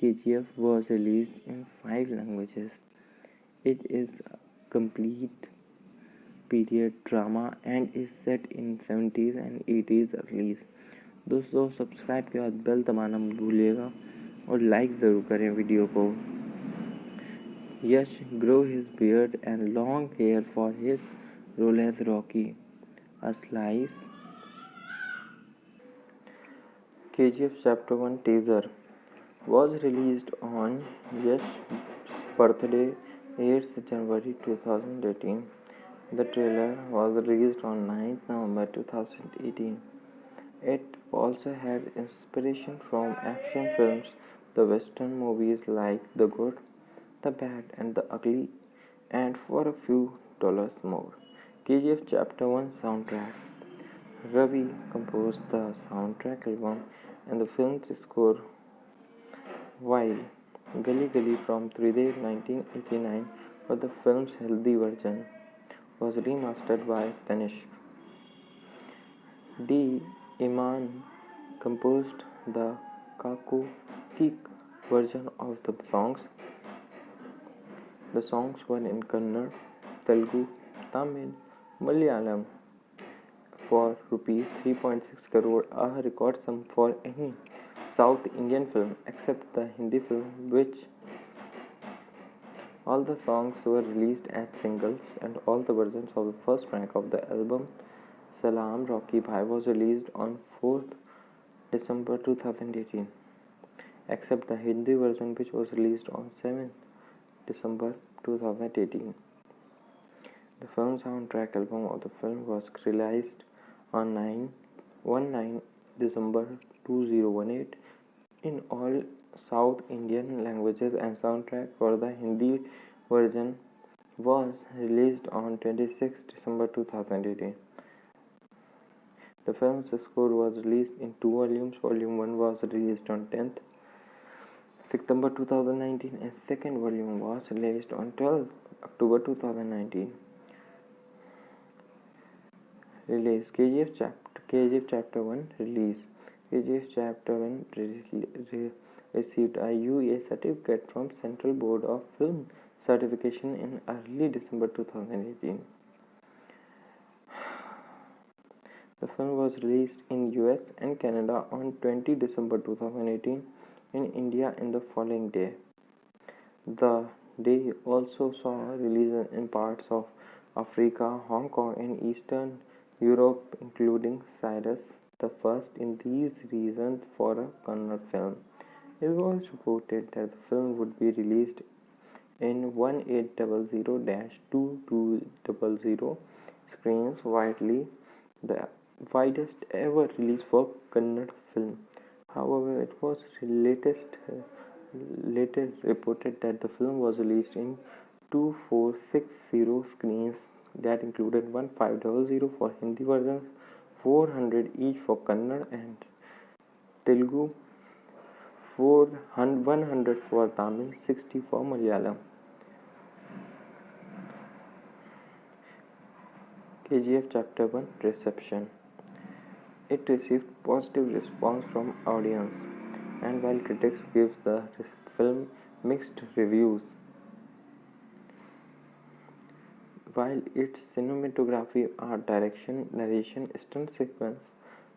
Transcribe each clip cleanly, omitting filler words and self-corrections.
KGF was released in 5 languages. It is a complete period drama and is set in 70s and 80s early. दोस्तों subscribe के बाद bell दबाना मत भूलिएगा और लाइक ज़रूर करें वीडियो को। यश grew his beard and long hair for his role as Rocky. A slice. KGF Chapter 1 teaser was released on Yash's birthday 8th January 2018. The trailer was released on 9th November 2018. It also had inspiration from action films, the western movies like The Good, The Bad and the Ugly, and for a few dollars more. KGF Chapter 1 soundtrack. Ravi composed the soundtrack album and the film's score, while Gully Gully from Tridev 1989 for the film's Hindi version was remastered by Tanishq. D. Iman composed the Kaku Kik version of the songs. The songs were in Kannada, Telugu, Tamil, Malayalam for rupees 3.6 crore, a record sum for any South Indian film except the Hindi film, which all the songs were released as singles, and all the versions of the first track of the album Salaam Rocky Bhai was released on 4th December 2018, except the Hindi version, which was released on 7th December 2018. The film soundtrack album of the film was released on 19 December 2018 in all South Indian languages, and soundtrack for the Hindi version was released on 26 December 2018. The film's score was released in 2 volumes. Volume 1 was released on 10th September 2019 and second volume was released on 12th October 2019. Release KGF Chapter 1 release. KGF Chapter 1 received a UA certificate from Central Board of Film Certification in early December 2018. The film was released in US and Canada on 20 December 2018, in India in the following day. The day also saw releases in parts of Africa, Hong Kong and Eastern Europe, including Cyrus, the first in these regions for a Kannada film. It was reported that the film would be released in 1800-2200 screens, widely the widest ever release for Kannada film. However, it was later reported that the film was released in 2460 screens that included 1500 for Hindi versions, 400 each for Kannada and Telugu, 100 for Tamil, 60 for Malayalam. KGF Chapter 1 reception. It received positive response from audience, and while critics give the film mixed reviews, while its cinematography, art direction, narration, stunt sequence,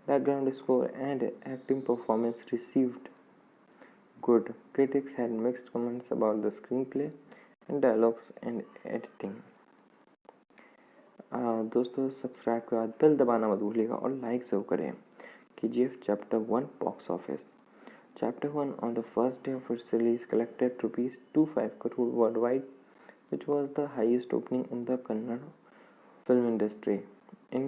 background score, and acting performance received good, critics had mixed comments about the screenplay and dialogues and editing. दोस्तों subscribe के बाद bell दबाना मत भूलिएगा और like ज़रूर करें। KGF Chapter 1 box office. Chapter 1 on the first day of its release collected rupees 25 crore worldwide, which was the highest opening in the Kannada film industry. In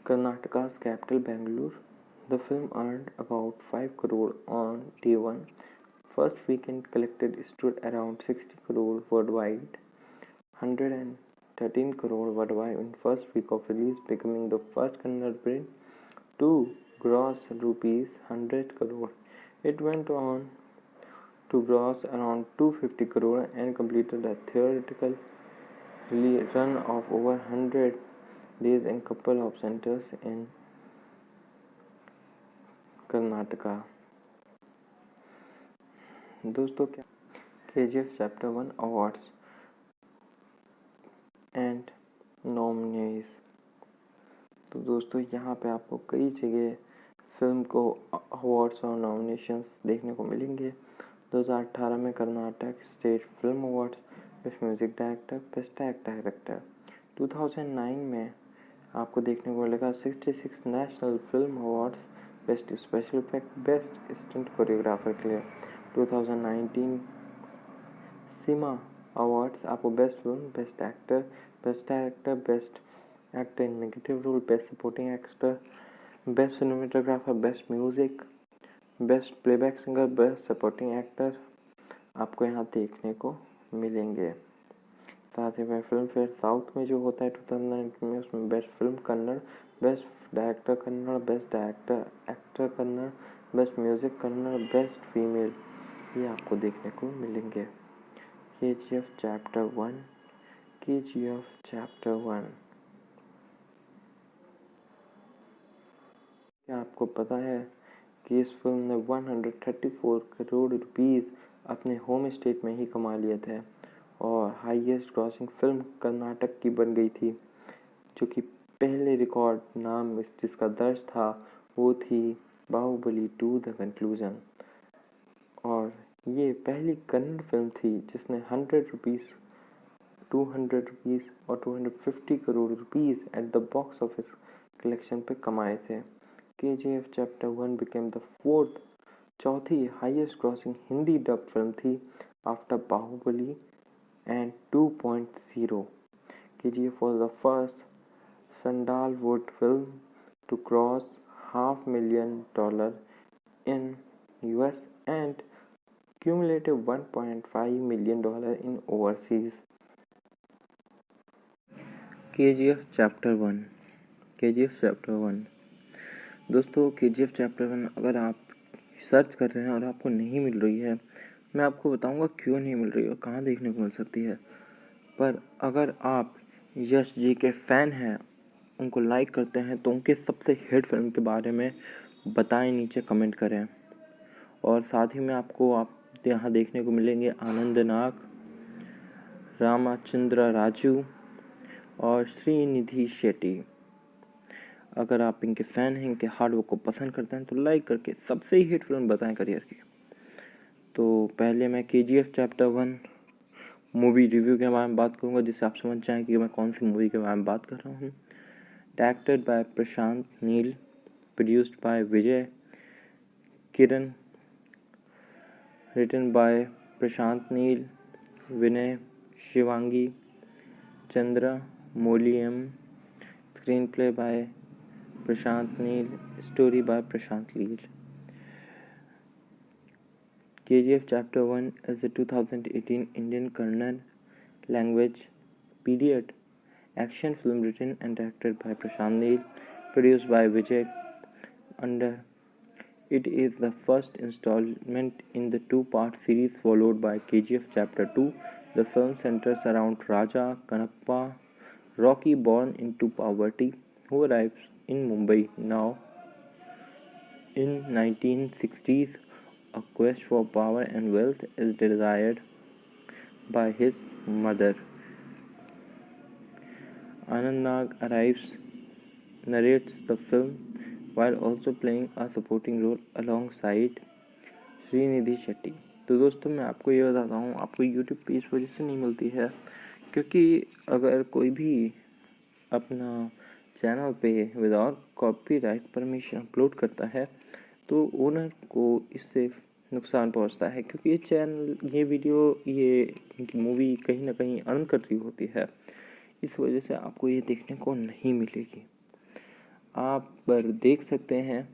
Karnataka's capital Bangalore, the film earned about 5 crore on day 1. First weekend collected stood around 60 crore worldwide, 113 crore worldwide in first week of release, becoming the first Kannada film to gross rupees 100 crore. It went on to gross around 250 crore and completed a theatrical run of over 100 days in couple of centers in Karnataka. दोस्तों क्या KGF chapter 1 awards and nominees. तो दोस्तों यहाँ पे आपको कई जगह film को अवार्ड्स और नॉमिनेशंस देखने को मिलेंगे। 2018 में Karnataka state film awards best music director, best act director. 2009 में आपको देखने को मिलेगा 66 national film awards best special effect, best stunt choreographer के लिए। 2019 सिमा अवार्ड्स आपको best film, best actor, best director, best actor in negative role, best supporting actor, best cinematographer, best music, best playback singer, best supporting actor आपको यहाँ देखने को मिलेंगे। साथ ही में फिल्म फेयर साउथ में जो होता है 2019 में, उसमें best film Kannada, best director Kannada, best director actor Kannada, best music Kannada, best female, ये आपको देखने को मिलेंगे। KGF chapter 1, KGF chapter 1। क्या आपको पता है कि इस फिल्म ने 134 करोड़ रुपीस अपने होम स्टेट में ही कमा लिए थे और हाईएस्ट ग्रॉसिंग फिल्म कर्नाटक की बन गई थी, जो कि पहले रिकॉर्ड नाम जिसका दर्ज था वो थी बाहुबली 2 द कंक्लूजन। और ये पहली कन्नड़ फिल्म थी जिसने 100 रुपीज़, 200 रुपीज़ और 250 crore rupees at the box office collection पे कमाए थे। KGF chapter 1 became the fourth, चौथी highest grossing Hindi dub film थी after Baahubali and 2.0। KGF was the first sandalwood film to cross $500,000 in US and cumulative $1.5 million in overseas। KGF chapter 1, KGF chapter 1। दोस्तों KGF chapter 1 अगर आप search कर रहे हैं और आपको नहीं मिल रही है, मैं आपको बताऊंगा क्यों नहीं मिल रही है और कहाँ देखने को मिल सकती है। पर अगर आप यश जी के फ़ैन हैं, उनको लाइक करते हैं, तो उनके सबसे हिट फिल्म के बारे में बताएं, नीचे कमेंट करें। और साथ ही में आपको यहाँ देखने को मिलेंगे आनंद नाग, रामचंद्र राजू और श्रीनिधि शेट्टी। अगर आप इनके फ़ैन हैं, इनके हार्ड वर्क को पसंद करते हैं, तो लाइक करके सबसे हिट फिल्म बताएं करियर की। तो पहले मैं KGF चैप्टर 1 मूवी रिव्यू के बारे में बात करूंगा, जिससे आप समझ जाएं कि मैं कौन सी मूवी के बारे में बात कर रहा हूँ। Directed by Prashanth Neel, produced by Vijay Kiran, written by Prashanth Neel, Vinay Shivangi, Chandra मोलियम, screenplay by Prashanth Neel, story by Prashanth Neel. KGF Chapter 1 is a 2018 Indian Kannada language period action film written and directed by Prashant Neel, produced by Vijay Under. It is the first installment in the two-part series followed by KGF Chapter 2. The film centers around Raja Kannappa, Rocky born into poverty, who arrives in Mumbai now in 1960s. A quest for power and wealth is desired by his mother. Anand Nag arrives, narrates the film while also playing a supporting role alongside Srinidhi Shetty. तो दोस्तों मैं आपको ये बताता हूँ, आपको YouTube पे इस वजह से नहीं मिलती है क्योंकि अगर कोई भी अपना चैनल पे विदाउट कॉपीराइट परमिशन अपलोड करता है तो ओनर को इससे नुकसान पहुंचता है, क्योंकि ये चैनल, ये वीडियो, ये मूवी कहीं ना कहीं अर्न कर रही होती है। इस वजह से आपको ये देखने को नहीं मिलेगी। आप पर देख सकते हैं,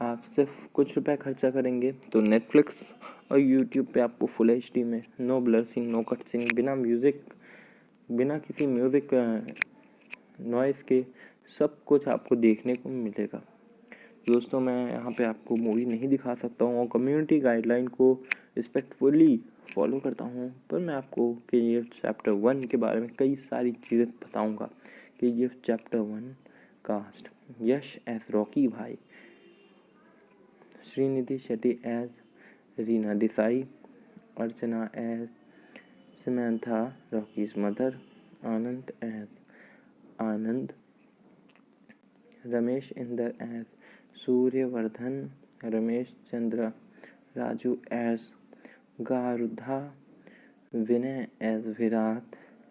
आप सिर्फ कुछ रुपए खर्चा करेंगे तो नेटफ्लिक्स और यूट्यूब पे आपको फुल HD में no blur scene, no cut scene, बिना म्यूज़िक, बिना किसी म्यूज़िक नॉइज़ के सब कुछ आपको देखने को मिलेगा। दोस्तों मैं यहाँ पे आपको मूवी नहीं दिखा सकता हूँ और कम्युनिटी गाइडलाइन को रिस्पेक्टफुली फॉलो करता हूँ, पर मैं आपको KGF चैप्टर 1 के बारे में कई सारी चीज़ें बताऊँगा। KGF chapter 1 cast: Yash as Rocky Bhai, Srinidhi Shetty as Reena Desai, Archana as Samantha, Rocky's mother, Anand as Anand, Ramesh Inder as Suryavardhan, Ramesh Chandra, Raju as Garudha, Vinay as Virat,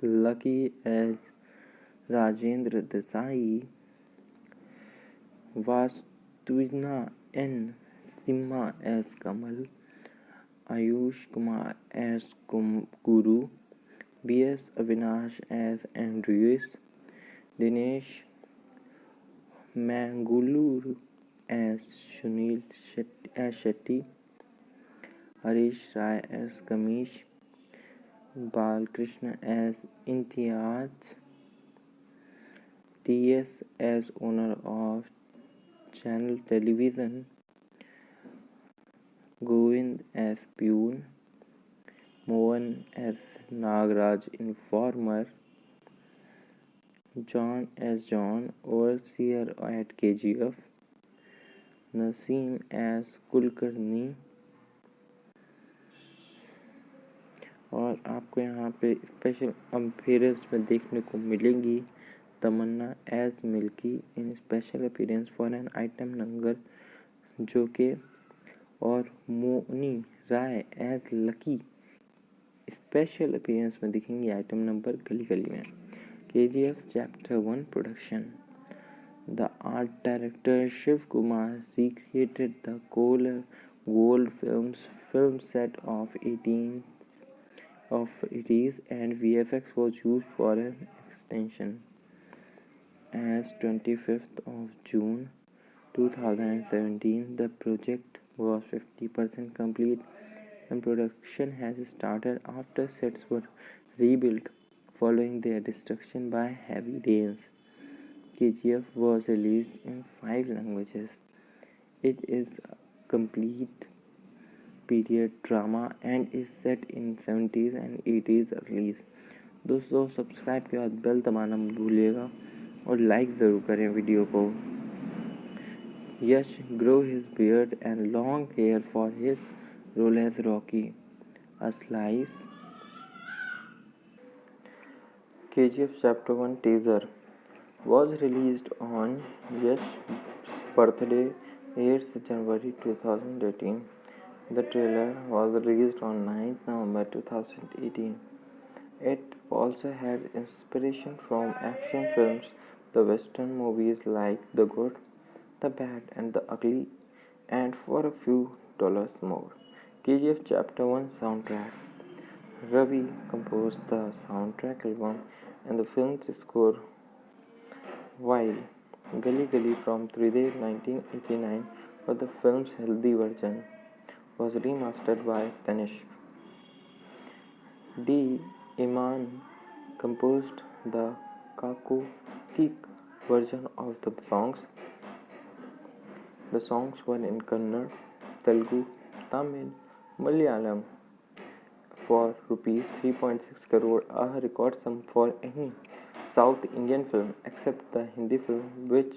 Lucky as Rajendra Desai, Vastuvina N. Simha as Kamal, Ayush Kumar as Guru, B.S. Avinash as Andrews, Dinesh Mangaluru as Sunil Shetty, Harish Rai as Kamish, Balkrishna as Imtiaz, T.S. as owner of Channel Television, Govind as Pune, Mohan as Nagraj Informer, John as John, overseer at KGF, Naseem as Kulkarni. और आपको यहाँ पे special appearance में देखने को मिलेंगी Tamannaah as Milky in special appearance for an item number जो के, और Mouni Roy as Lucky special appearance में दिखेंगी आइटम नंबर गली गली में। KGF Chapter 1 production. The art director Shiv Kumar recreated the gold film set of 80s and VFX was used for an extension. As 25th of June 2017, the project was 50% complete and production has started after sets were rebuilt following their destruction by heavy rains. KGF was released in 5 languages. It is a complete period drama and is set in 70s and 80s early. दोस्तों subscribe के बाद bell दबाना मत भूलिएगा और like ज़रूर करें video को। यश grow his beard and long hair for his role as Rocky. A slice. KGF Chapter 1 teaser was released on Yash's birthday 8th January 2018. The trailer was released on 9th November 2018. It also had inspiration from action films, the western movies like The Good, The Bad and the Ugly, and for a few dollars more. KGF Chapter 1 soundtrack. Ravi composed the soundtrack album and the film's score, while Gali Gali from Tridev 1989 for the film's Hindi version was remastered by Tanishq. D. Iman composed the Kaku Kik version of the songs. The songs were in Kannada, Telugu, Tamil, Malayalam for rupees 3.6 crore, a record sum for any South Indian film except the Hindi film, which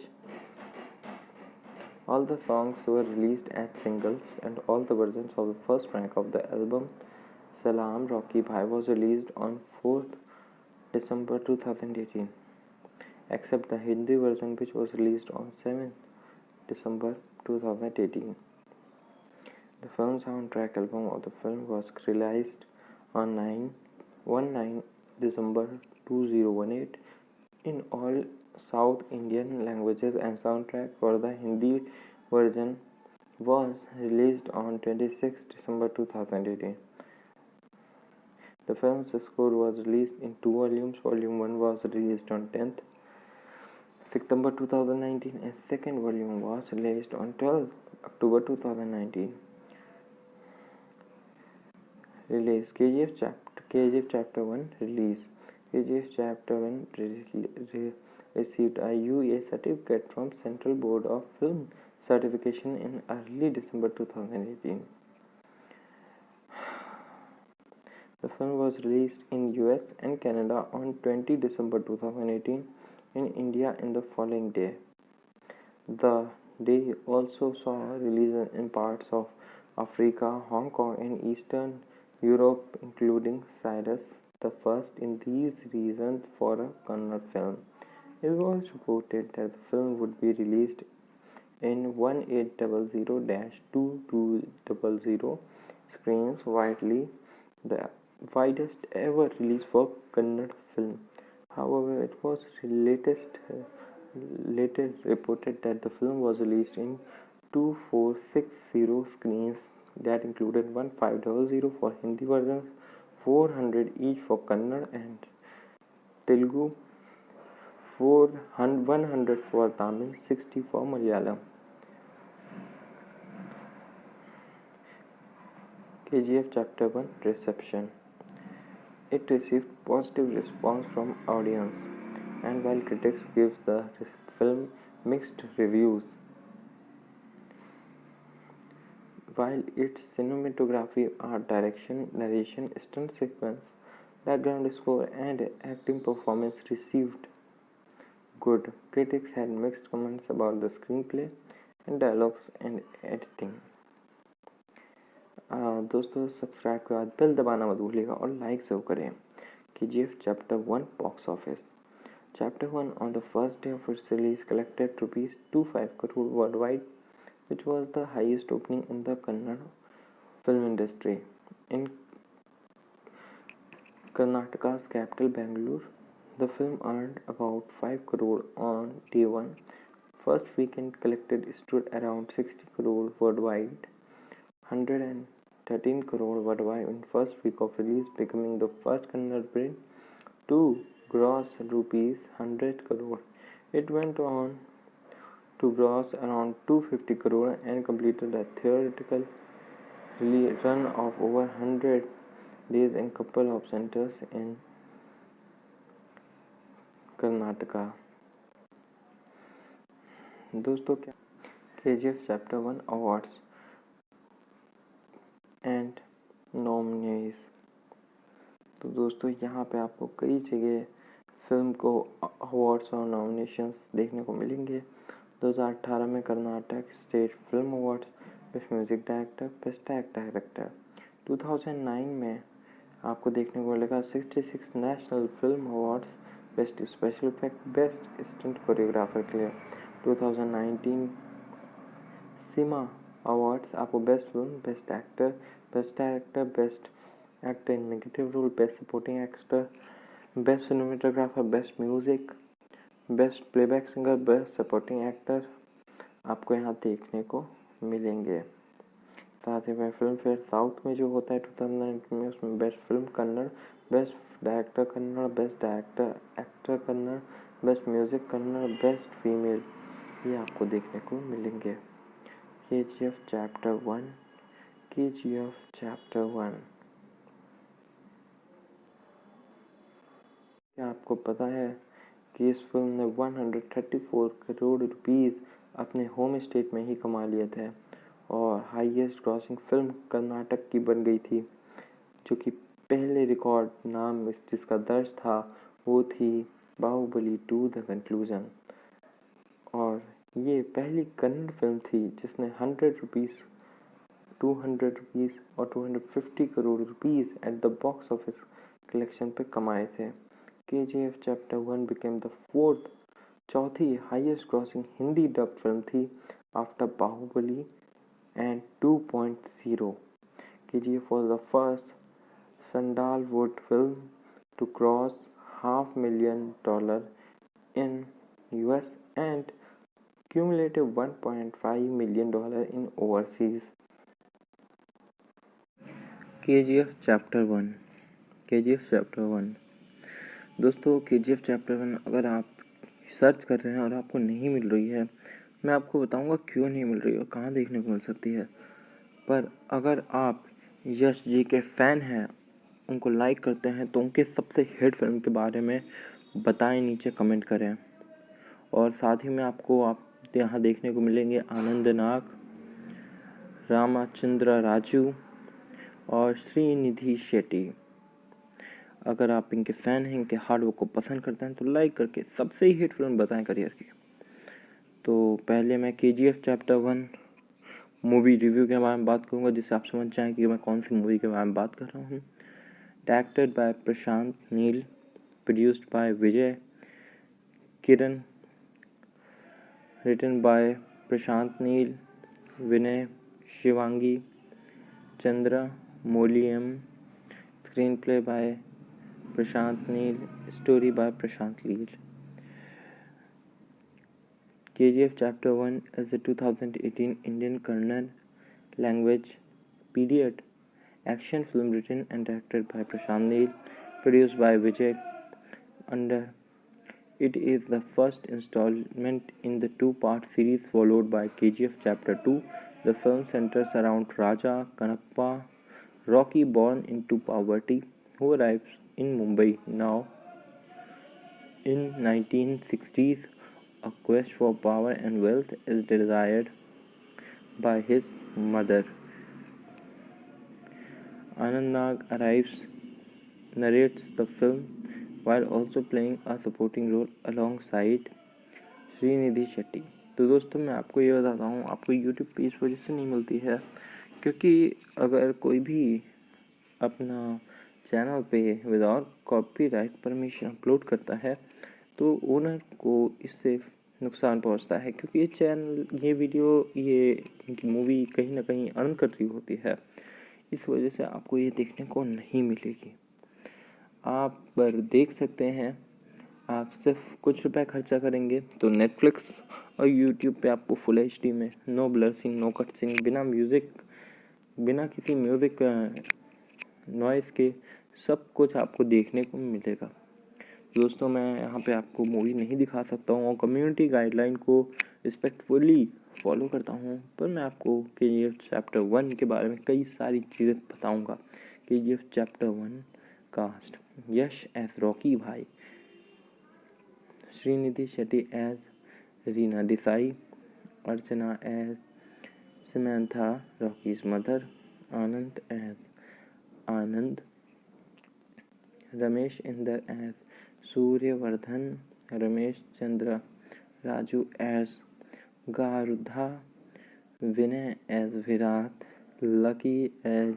all the songs were released as singles and all the versions of the first track of the album Salaam Rocky Bhai was released on 4th December 2018 except the Hindi version which was released on 7th December 2018. The film soundtrack album of the film was released on 19 December 2018 in all South Indian languages and soundtrack for the Hindi version was released on 26 December 2018. The film's score was released in 2 volumes. Volume 1 was released on 10th September 2019 and second volume was released on 12th October 2019. Release KGF Chapter 1 release. KGF Chapter 1 received a UA certificate from Central Board of Film Certification in early December 2018. The film was released in US and Canada on 20 December 2018, in India in the following day. The day also saw release in parts of Africa, Hong Kong and Eastern Europe, including Cyrus the First in these regions for a Kannada film. It was reported that the film would be released in 1800-2200 screens, widely the widest ever release for Kannada film. However, it was later reported that the film was released in 2460 screens that included 1500 for Hindi versions, 400 each for Kannada and Telugu, 100 for Tamil, 60 for Malayalam. KGF Chapter 1 Reception. It received positive response from audience, and while critics give the film mixed reviews, while its cinematography, art direction, narration, stunt sequence, background score, and acting performance received good, critics had mixed comments about the screenplay and dialogues and editing. दोस्तों subscribe के बाद bell दबाना मत भूलिएगा और like जरूर करें. KGF Chapter 1 Box Office. Chapter 1 on the first day of its release collected ₹25 crore worldwide, which was the highest opening in the Kannada film industry. In Karnataka's capital Bangalore, the film earned about 5 crore on day 1. First weekend collected stood around 60 crore worldwide, 113 crore worldwide in first week of release, becoming the first Kannada film to gross ₹100 crore. It went on to gross around 250 crore and completed a theatrical run of over 100 days in couple of centers in Karnataka. दोस्तों क्या KGF Chapter 1 Awards and nominees. तो दोस्तों यहाँ पे आपको कई जगह film को अवार्ड्स और नॉमिनेशंस देखने को मिलेंगे. 2018 में Karnataka state film awards best music director, best actor director. 2009 में आपको देखने को मिलेगा 66 national film awards best special effect, best stunt choreographer के लिए. 2019 सिमा अवार्ड्स आपको best film, best actor, best director, best actor in negative role, best supporting actor, best cinematographer, best music, best playback singer, best supporting actor आपको यहाँ देखने को मिलेंगे. साथ ही में फिल्म फेयर साउथ में जो होता है 2019 में, उसमें best film Kannada, best director Kannada, best director actor Kannada, best music Kannada, best female, ये आपको देखने को मिलेंगे. KGF Chapter 1. KGF Chapter 1. क्या आपको पता है कि इस फिल्म ने 134 करोड़ रुपीस अपने होम स्टेट में ही कमा लिए थे और हाईएस्ट ग्रॉसिंग फिल्म कर्नाटक की बन गई थी, जो कि पहले रिकॉर्ड नाम जिसका दर्ज था वो थी बाहुबली 2 द कंक्लूजन. और ये पहली कन्नड़ फिल्म थी जिसने 100 रुपीस, 200 रुपीस और 250 crore rupees at the box office collection पे कमाए थे. KGF Chapter 1 became the fourth, चौथी highest grossing Hindi dub film थी after Baahubali and 2.0. KGF was the first sandalwood film to cross $500,000 in US and cumulative $1.5 million in overseas. KGF Chapter 1. KGF Chapter 1. दोस्तों KGF Chapter 1 अगर आप search कर रहे हैं और आपको नहीं मिल रही है, मैं आपको बताऊंगा क्यों नहीं मिल रही और कहाँ देखने को मिल सकती है. पर अगर आप यश जी के फ़ैन हैं, उनको लाइक करते हैं, तो उनके सबसे हिट फिल्म के बारे में बताएं, नीचे कमेंट करें. और साथ ही में आपको यहाँ देखने को मिलेंगे आनंद नाग, रामचंद्र राजू और श्रीनिधि शेट्टी. अगर आप इनके फ़ैन हैं, इनके हार्ड वर्क को पसंद करते हैं, तो लाइक करके सबसे हिट फिल्म बताएं करियर की. तो पहले मैं KGF Chapter 1 मूवी रिव्यू के बारे में बात करूँगा, जिससे आप समझ जाएं कि मैं कौन सी मूवी के बारे में बात कर रहा हूँ। Directed by Prashanth Neel, produced by Vijay Kiran, written by Prashanth Neel, Vinay Shivangi, Chandra मोलियम, screenplay by Prashanth Neel, story by Prashanth Neel. KGF Chapter 1 is a 2018 Indian Kannada language period action film written and directed by Prashant Neel, produced by Vijay Under. It is the first installment in the two-part series followed by KGF Chapter 2. The film centers around Raja Kannappa, Rocky born into poverty, who arrives in Mumbai now in 1960s. A quest for power and wealth is desired by his mother. Anand Nag arrives, narrates the film while also playing a supporting role alongside Srinidhi Shetty. तो दोस्तों मैं आपको ये बताता हूँ, आपको YouTube पे इस वजह से नहीं मिलती है क्योंकि अगर कोई भी अपना चैनल पे विदाउट कॉपीराइट परमिशन अपलोड करता है तो ओनर को इससे नुकसान पहुंचता है, क्योंकि ये चैनल, ये वीडियो, ये मूवी कहीं ना कहीं अर्न कर रही होती है। इस वजह से आपको ये देखने को नहीं मिलेगी। आप पर देख सकते हैं, आप सिर्फ कुछ रुपए खर्चा करेंगे तो नेटफ्लिक्स और यूट्यूब पे आपको फुल एचडी में, no blur scene, no cut scene, बिना म्यूज़िक, बिना किसी म्यूज़िक नॉइज़ के सब कुछ आपको देखने को मिलेगा। दोस्तों मैं यहाँ पे आपको मूवी नहीं दिखा सकता हूँ और कम्युनिटी गाइडलाइन को रिस्पेक्टफुली फॉलो करता हूँ, पर मैं आपको KGF चैप्टर 1 के बारे में कई सारी चीज़ें बताऊँगा। KGF chapter 1 cast: Yash as Rocky Bhai, Srinidhi Shetty as Reena Desai, Archana as Samantha Rocky's mother, Anand as Anand, Ramesh Inder as Suryavardhan, Ramesh Chandra, Raju as Garuda, Vinay as Virat, Lucky as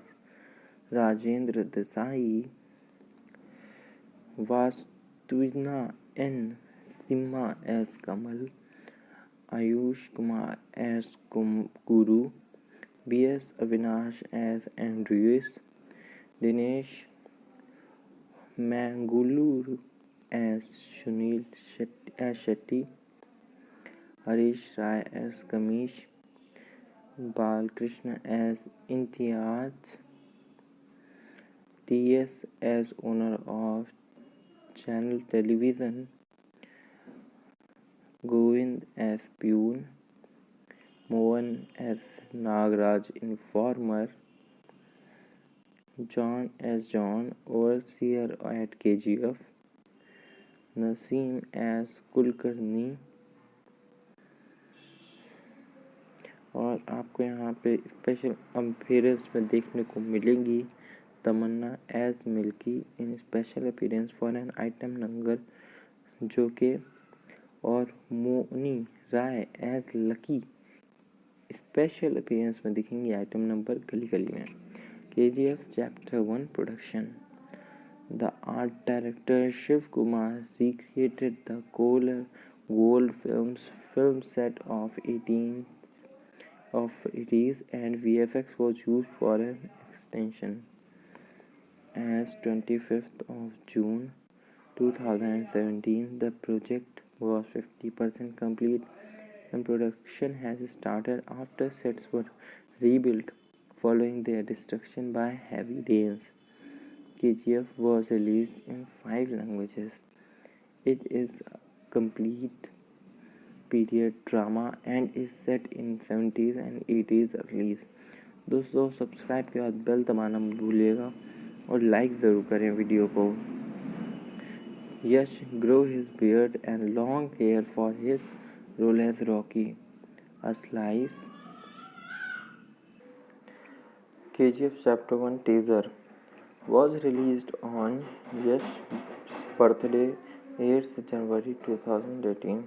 Rajendra Desai, वास्तुना N Simha as Kamal, Ayush Kumar as Guru, BS Avinash as Andrews, Dinesh Mangaluru as Sunil Shetty, Harish Rai as Kamish, Balakrishna as Imtiaz, TS as owner of channel television, Govind as peon, Mohan as Nagaraj informer, John as John, overseer at KGF, Naseem as Kulkarni. और आपको यहाँ पे special appearance में देखने को मिलेंगी Tamannaah as Milky in special appearance for an item number जो के, और Mouni Roy as Lucky special appearance में दिखेंगी आइटम नंबर गली गली में। KGF Chapter 1 production. The art director Shiv Kumar recreated the Gold Films film set of 80s and VFX was used for an extension. As 25th of June 2017, the project was 50% complete and production has started after sets were rebuilt following their destruction by heavy rains. KGF was released in 5 languages. It is a complete period drama and is set in 70s and 80s release. दोस्तों subscribe के बाद bell दबाना मत भूलिएगा और like ज़रूर करें video को। यश grow his beard and long hair for his role as Rocky. A slice. KGF Chapter 1 teaser was released on Yash's birthday, 8th January 2018.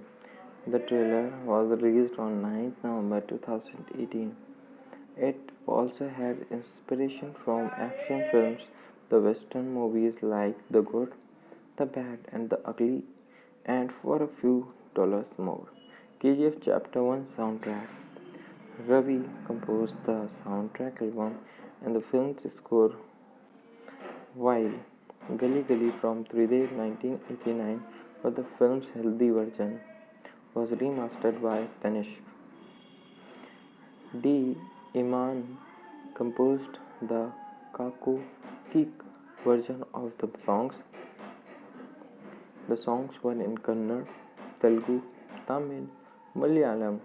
The trailer was released on 9th November 2018. It also had inspiration from action films, the western movies like The Good, the Bad, and the Ugly, and for a few dollars more. KGF Chapter 1 soundtrack. Ravi composed the soundtrack album and the film's score, while Gully Gully from Tridev 1989 for the film's Hindi version was remastered by Tanishq. D. Iman composed the Kaku Kik version of the songs. The songs were in Kannada, Telugu, Tamil, Malayalam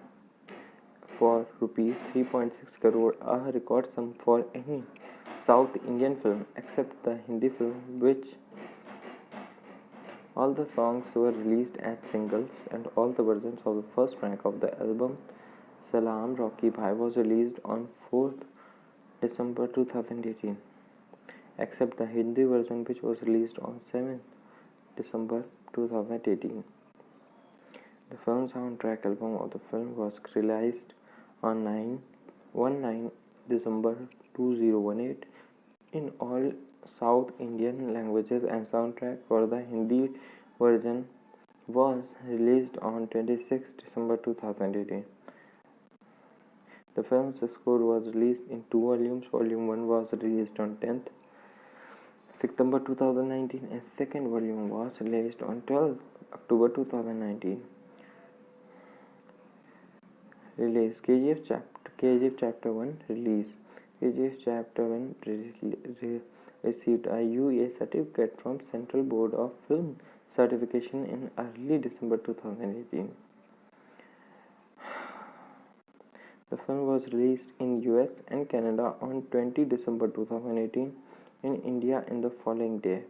for rupees 3.6 crore, a record sum for any South Indian film except the Hindi film, which all the songs were released as singles, and all the versions of the first track of the album Salaam Rocky Bhai was released on 4th December 2018, except the Hindi version, which was released on 7th December 2018. The film soundtrack album of the film was released on 19 December 2018 in all South Indian languages, and soundtrack for the Hindi version was released on 26 December 2018. The film's score was released in two volumes. Volume 1 was released on 10th September 2019 and second volume was released on 12th October 2019. Release KGF Chapter 1 release. KGF Chapter 1 received a UA certificate from Central Board of Film Certification in early December 2018. The film was released in US and Canada on 20 December 2018, in India in the following day.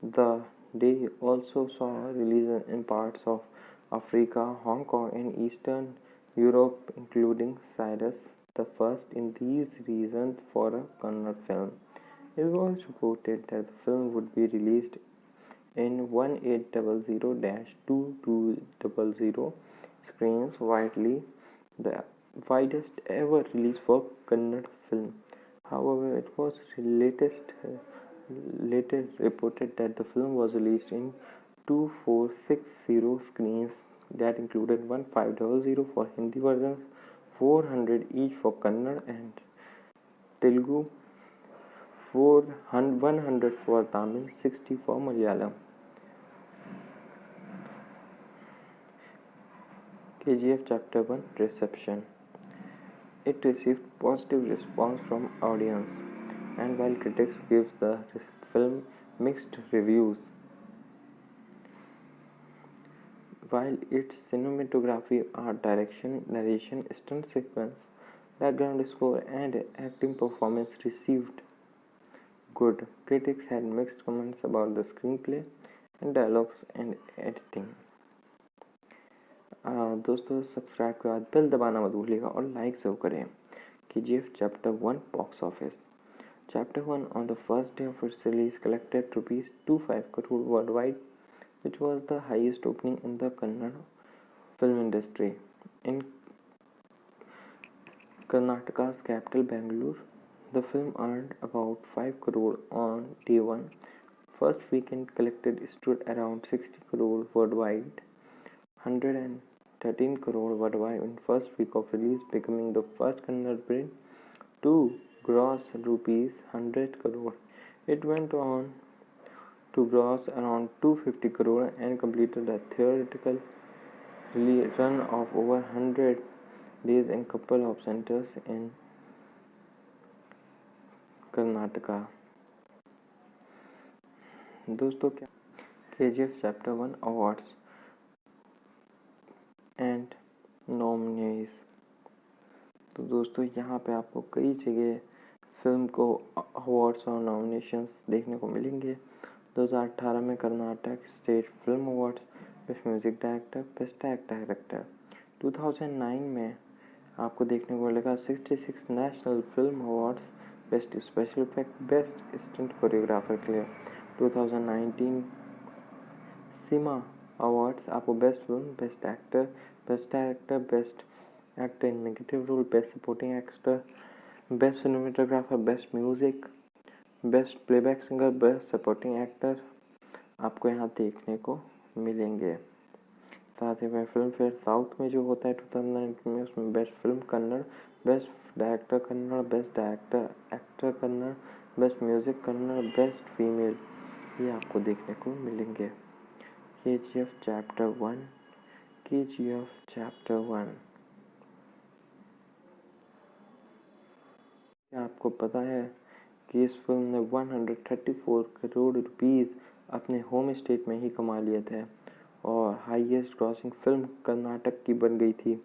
The day also saw release in parts of Africa, Hong Kong, and Eastern Europe, including Cyrus the First in these regions for a Kannada film. It was reported that the film would be released in 1800-2200 screens, widely the widest ever release for Kannada film. However, it was later reported that the film was released in 2460 screens that included 1500 for Hindi versions, 400 each for Kannada and Telugu, 100 for Tamil, 60 for Malayalam. KGF Chapter 1 reception. It received positive response from audience, and while critics gave the film mixed reviews, while its cinematography, art direction, narration, stunt sequence, background score, and acting performance received good, critics had mixed comments about the screenplay and dialogues and editing. दोस्तों subscribe के बाद bell दबाना मत भूलिएगा और like जरूर करें. KGF Chapter 1 box office. Chapter 1 on the first day of its release collected rupees 25 crore worldwide, which was the highest opening in the Kannada film industry. In Karnataka's capital Bangalore, the film earned about 5 crore on day 1. First weekend collected stood around 60 crore worldwide, 113 crore worldwide in first week of release, becoming the first Kannada film to gross rupees 100 crore. It went on to gross around 250 crore and completed a theatrical run of over 100 days in couple of centers in Karnataka. दोस्तों क्या KGF Chapter 1 Awards and nominees. तो दोस्तों यहाँ पे आपको कई जगह film को अवार्ड्स और नॉमिनेशंस देखने को मिलेंगे. 2018 में Karnataka state film awards, best music director, best actor director. 2009 में आपको देखने को मिलेगा 66 national film awards, best special effect, best stunt choreographer के लिए. 2019 सिमा अवार्ड्स आपको best film, best actor, best director, best actor in negative role, best supporting actor, best cinematographer, best music, best playback singer, best supporting actor आपको यहाँ देखने को मिलेंगे। साथ ही में फिल्म फेयर साउथ में जो होता है 2019 में, उसमें best film Kannada, best director Kannada, best director actor Kannada, best music Kannada, best female, ये आपको देखने को मिलेंगे। KGF chapter 1, KGF chapter 1। क्या आपको पता है कि इस फिल्म ने 134 करोड़ रुपीस अपने होम स्टेट में ही कमा लिए थे और हाईएस्ट ग्रॉसिंग फिल्म कर्नाटक की बन गई थी,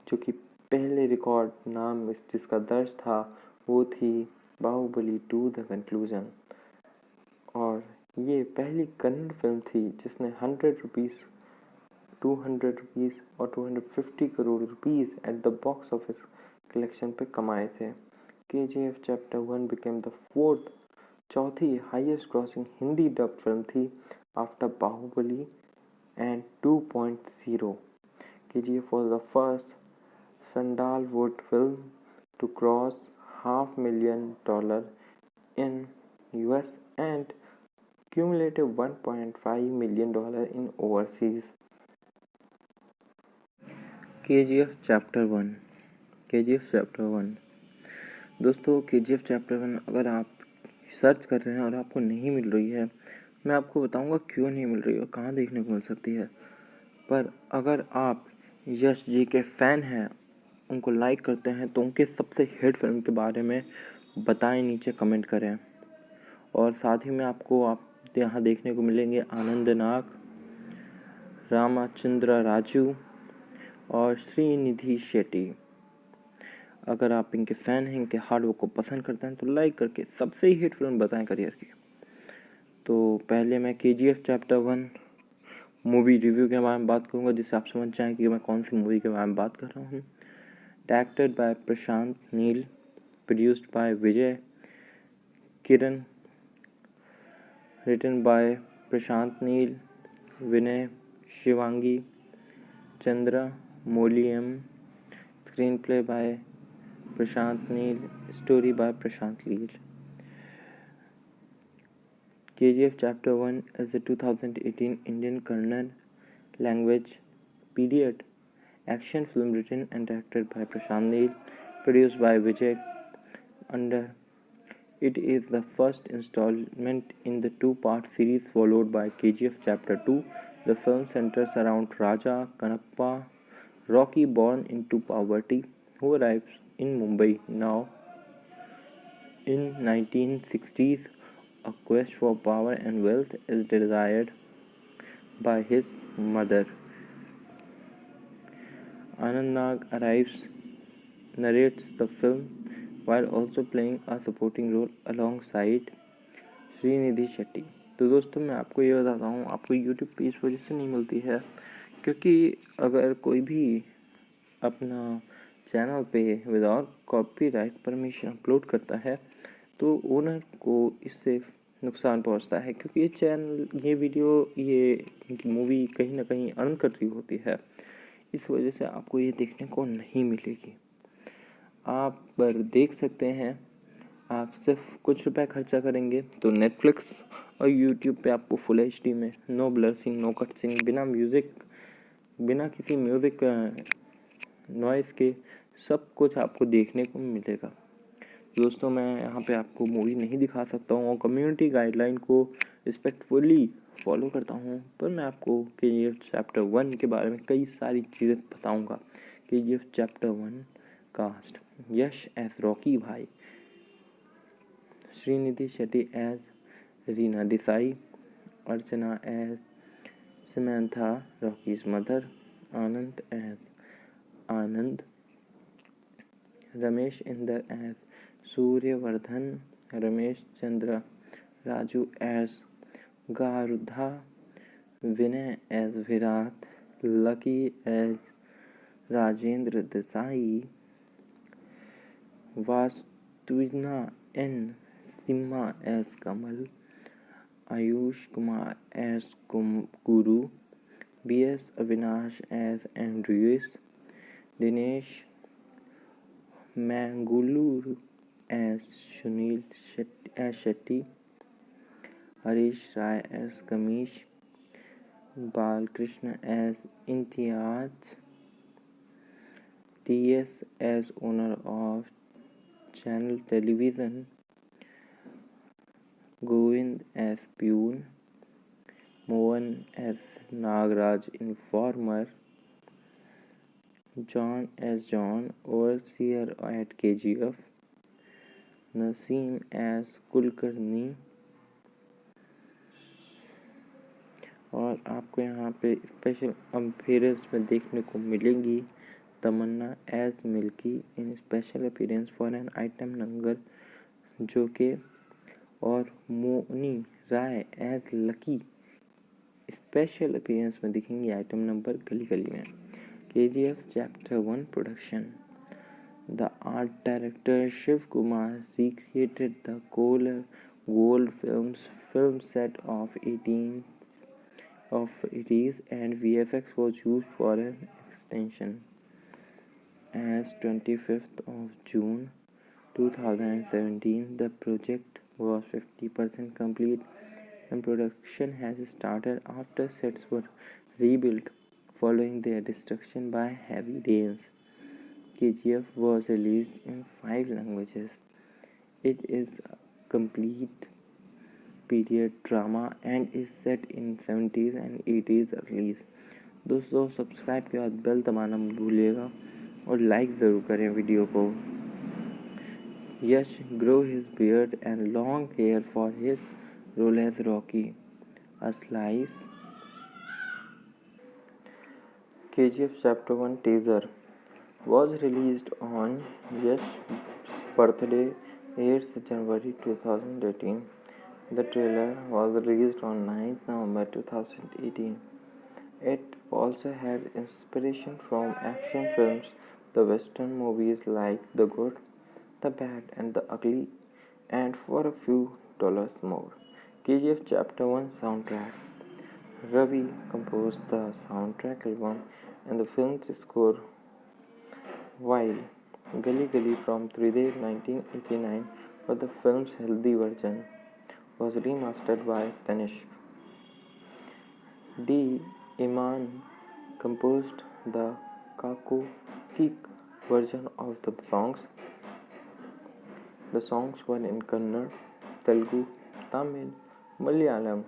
जो कि पहले रिकॉर्ड नाम जिसका दर्ज था वो थी बाहुबली 2 द कंक्लूजन। और ये पहली कन्नड़ फिल्म थी जिसने 100 रुपीस, 200 रुपीस और 250 crore rupees at the box office collection पे कमाए थे। KGF chapter 1 became the fourth, चौथी highest grossing Hindi dub film थी after Baahubali and 2.0। KGF was the first sandalwood film to cross $500,000 in US and cumulative $1.5 million in overseas। KGF chapter 1, KGF chapter 1। दोस्तों KGF chapter 1 अगर आप search कर रहे हैं और आपको नहीं मिल रही है, मैं आपको बताऊंगा क्यों नहीं मिल रही और कहाँ देखने को मिल सकती है। पर अगर आप यश जी के फ़ैन हैं, उनको लाइक करते हैं, तो उनके सबसे हिट फिल्म के बारे में बताएं, नीचे कमेंट करें। और साथ ही में आपको यहाँ देखने को मिलेंगे आनंद नाग, रामचंद्र राजू और श्रीनिधि शेट्टी। अगर आप इनके फ़ैन हैं, इनके हार्ड वर्क को पसंद करते हैं, तो लाइक करके सबसे ही हिट फिल्म बताएं करियर की। तो पहले मैं KGF चैप्टर 1 मूवी रिव्यू के बारे में बात करूंगा, जिससे आप समझ जाएं कि मैं कौन सी मूवी के बारे में बात कर रहा हूँ। Directed by Prashanth Neel, produced by Vijay Kiran, written by Prashanth Neel, Vinay Shivangi, Chandra मोलियम, screenplay by Prashanth Neel, story by Prashanth Neel. KGF Chapter 1 is a 2018 Indian Kannada language period action film written and directed by Prashant Neel, produced by Vijay Under. It is the first installment in the two-part series followed by KGF Chapter 2. The film centers around Raja Kannappa, Rocky born into poverty, who arrives in Mumbai now in 1960s. A quest for power and wealth is desired by his mother. Anand Nag arrives, narrates the film while also playing a supporting role alongside Srinidhi Shetty. तो दोस्तों मैं आपको ये बताता हूँ, आपको YouTube पे इस वजह से नहीं मिलती है क्योंकि अगर कोई भी अपना चैनल पे विदाउट कॉपीराइट परमिशन अपलोड करता है तो ओनर को इससे नुकसान पहुंचता है, क्योंकि ये चैनल, ये वीडियो, ये मूवी कहीं ना कहीं अर्न कर रही होती है। इस वजह से आपको ये देखने को नहीं मिलेगी। आप पर देख सकते हैं, आप सिर्फ कुछ रुपए खर्चा करेंगे तो नेटफ्लिक्स और यूट्यूब पे आपको फुल HD में नो ब्लरसिंग, नो कटसिंग, बिना म्यूज़िक, बिना किसी म्यूज़िक नॉइज़ के सब कुछ आपको देखने को मिलेगा। दोस्तों मैं यहाँ पे आपको मूवी नहीं दिखा सकता हूँ और कम्युनिटी गाइडलाइन को रिस्पेक्टफुली फॉलो करता हूँ, पर मैं आपको KGF चैप्टर 1 के बारे में कई सारी चीज़ें बताऊँगा। KGF chapter 1 cast: Yash as Rocky Bhai, Srinidhi Shetty as Reena Desai, Archana as Samantha Rocky's mother, Anand as Anand, Ramesh Inder as Suryavardhan, Ramesh Chandra Raju as Garuda, Vinay as Virat, Lucky as Rajendra Desai, वास्तुना N Simha as Kamal, Ayush Kumar as Guru, BS Avinash as Andrews, Dinesh Manguluru as Sunil Shetty, Harish Rai as Kamish, Balkrishna as Imtiaz, T.S. as owner of Channel Television, Govind as Pune, Mohan as Nagraj Informer, John as John, overseer at KGF, Naseem as Kulkarni. और आपको यहाँ पे special appearance में देखने को मिलेंगी Tamannaah as Milky in special appearance for an item number जो के, और Mouni Roy as Lucky special appearance में दिखेंगी आइटम नंबर गली गली में। KGF Chapter 1 production. The art director Shiv Kumar recreated the gold film set of 80s and VFX was used for an extension. As 25th of June 2017, the project was 50% complete and production has started after sets were rebuilt following their destruction by heavy rains. KGF was released in 5 languages. It is a complete period drama and is set in 70s and 80s early. दोस्तों subscribe के बाद bell दबाना मत भूलिएगा और like ज़रूर करें video को। यश grew his beard and long hair for his role as Rocky. A slice. KGF Chapter 1 teaser was released on Yash's birthday 8th January 2018. The trailer was released on 9th November 2018. It also had inspiration from action films, the western movies like The Good, The Bad and the Ugly, and for a few dollars more. KGF Chapter 1 soundtrack. Ravi composed the soundtrack album and the film's score, while Gali Gali from Tridev 1989 for the film's Hindi version was remastered by Tanishq. D. Iman composed the Kako Kick version of the songs. The songs were in Kannada, Telugu, Tamil, Malayalam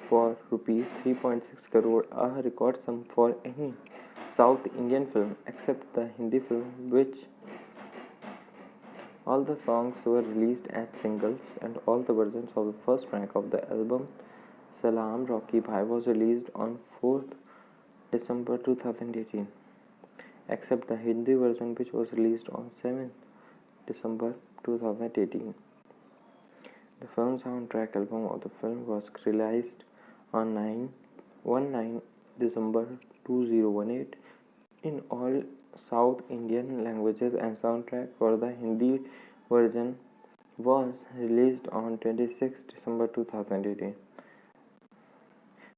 for rupees 3.6 crore, a record sum for any South Indian film except the Hindi film, which all the songs were released as singles and all the versions of the first track of the album Salaam Rocky Bhai was released on 4th December 2018 except the Hindi version which was released on 7th December 2018. The film soundtrack album of the film was released on 19 December 2018 in all South Indian languages and soundtrack for the Hindi version was released on 26 December 2018.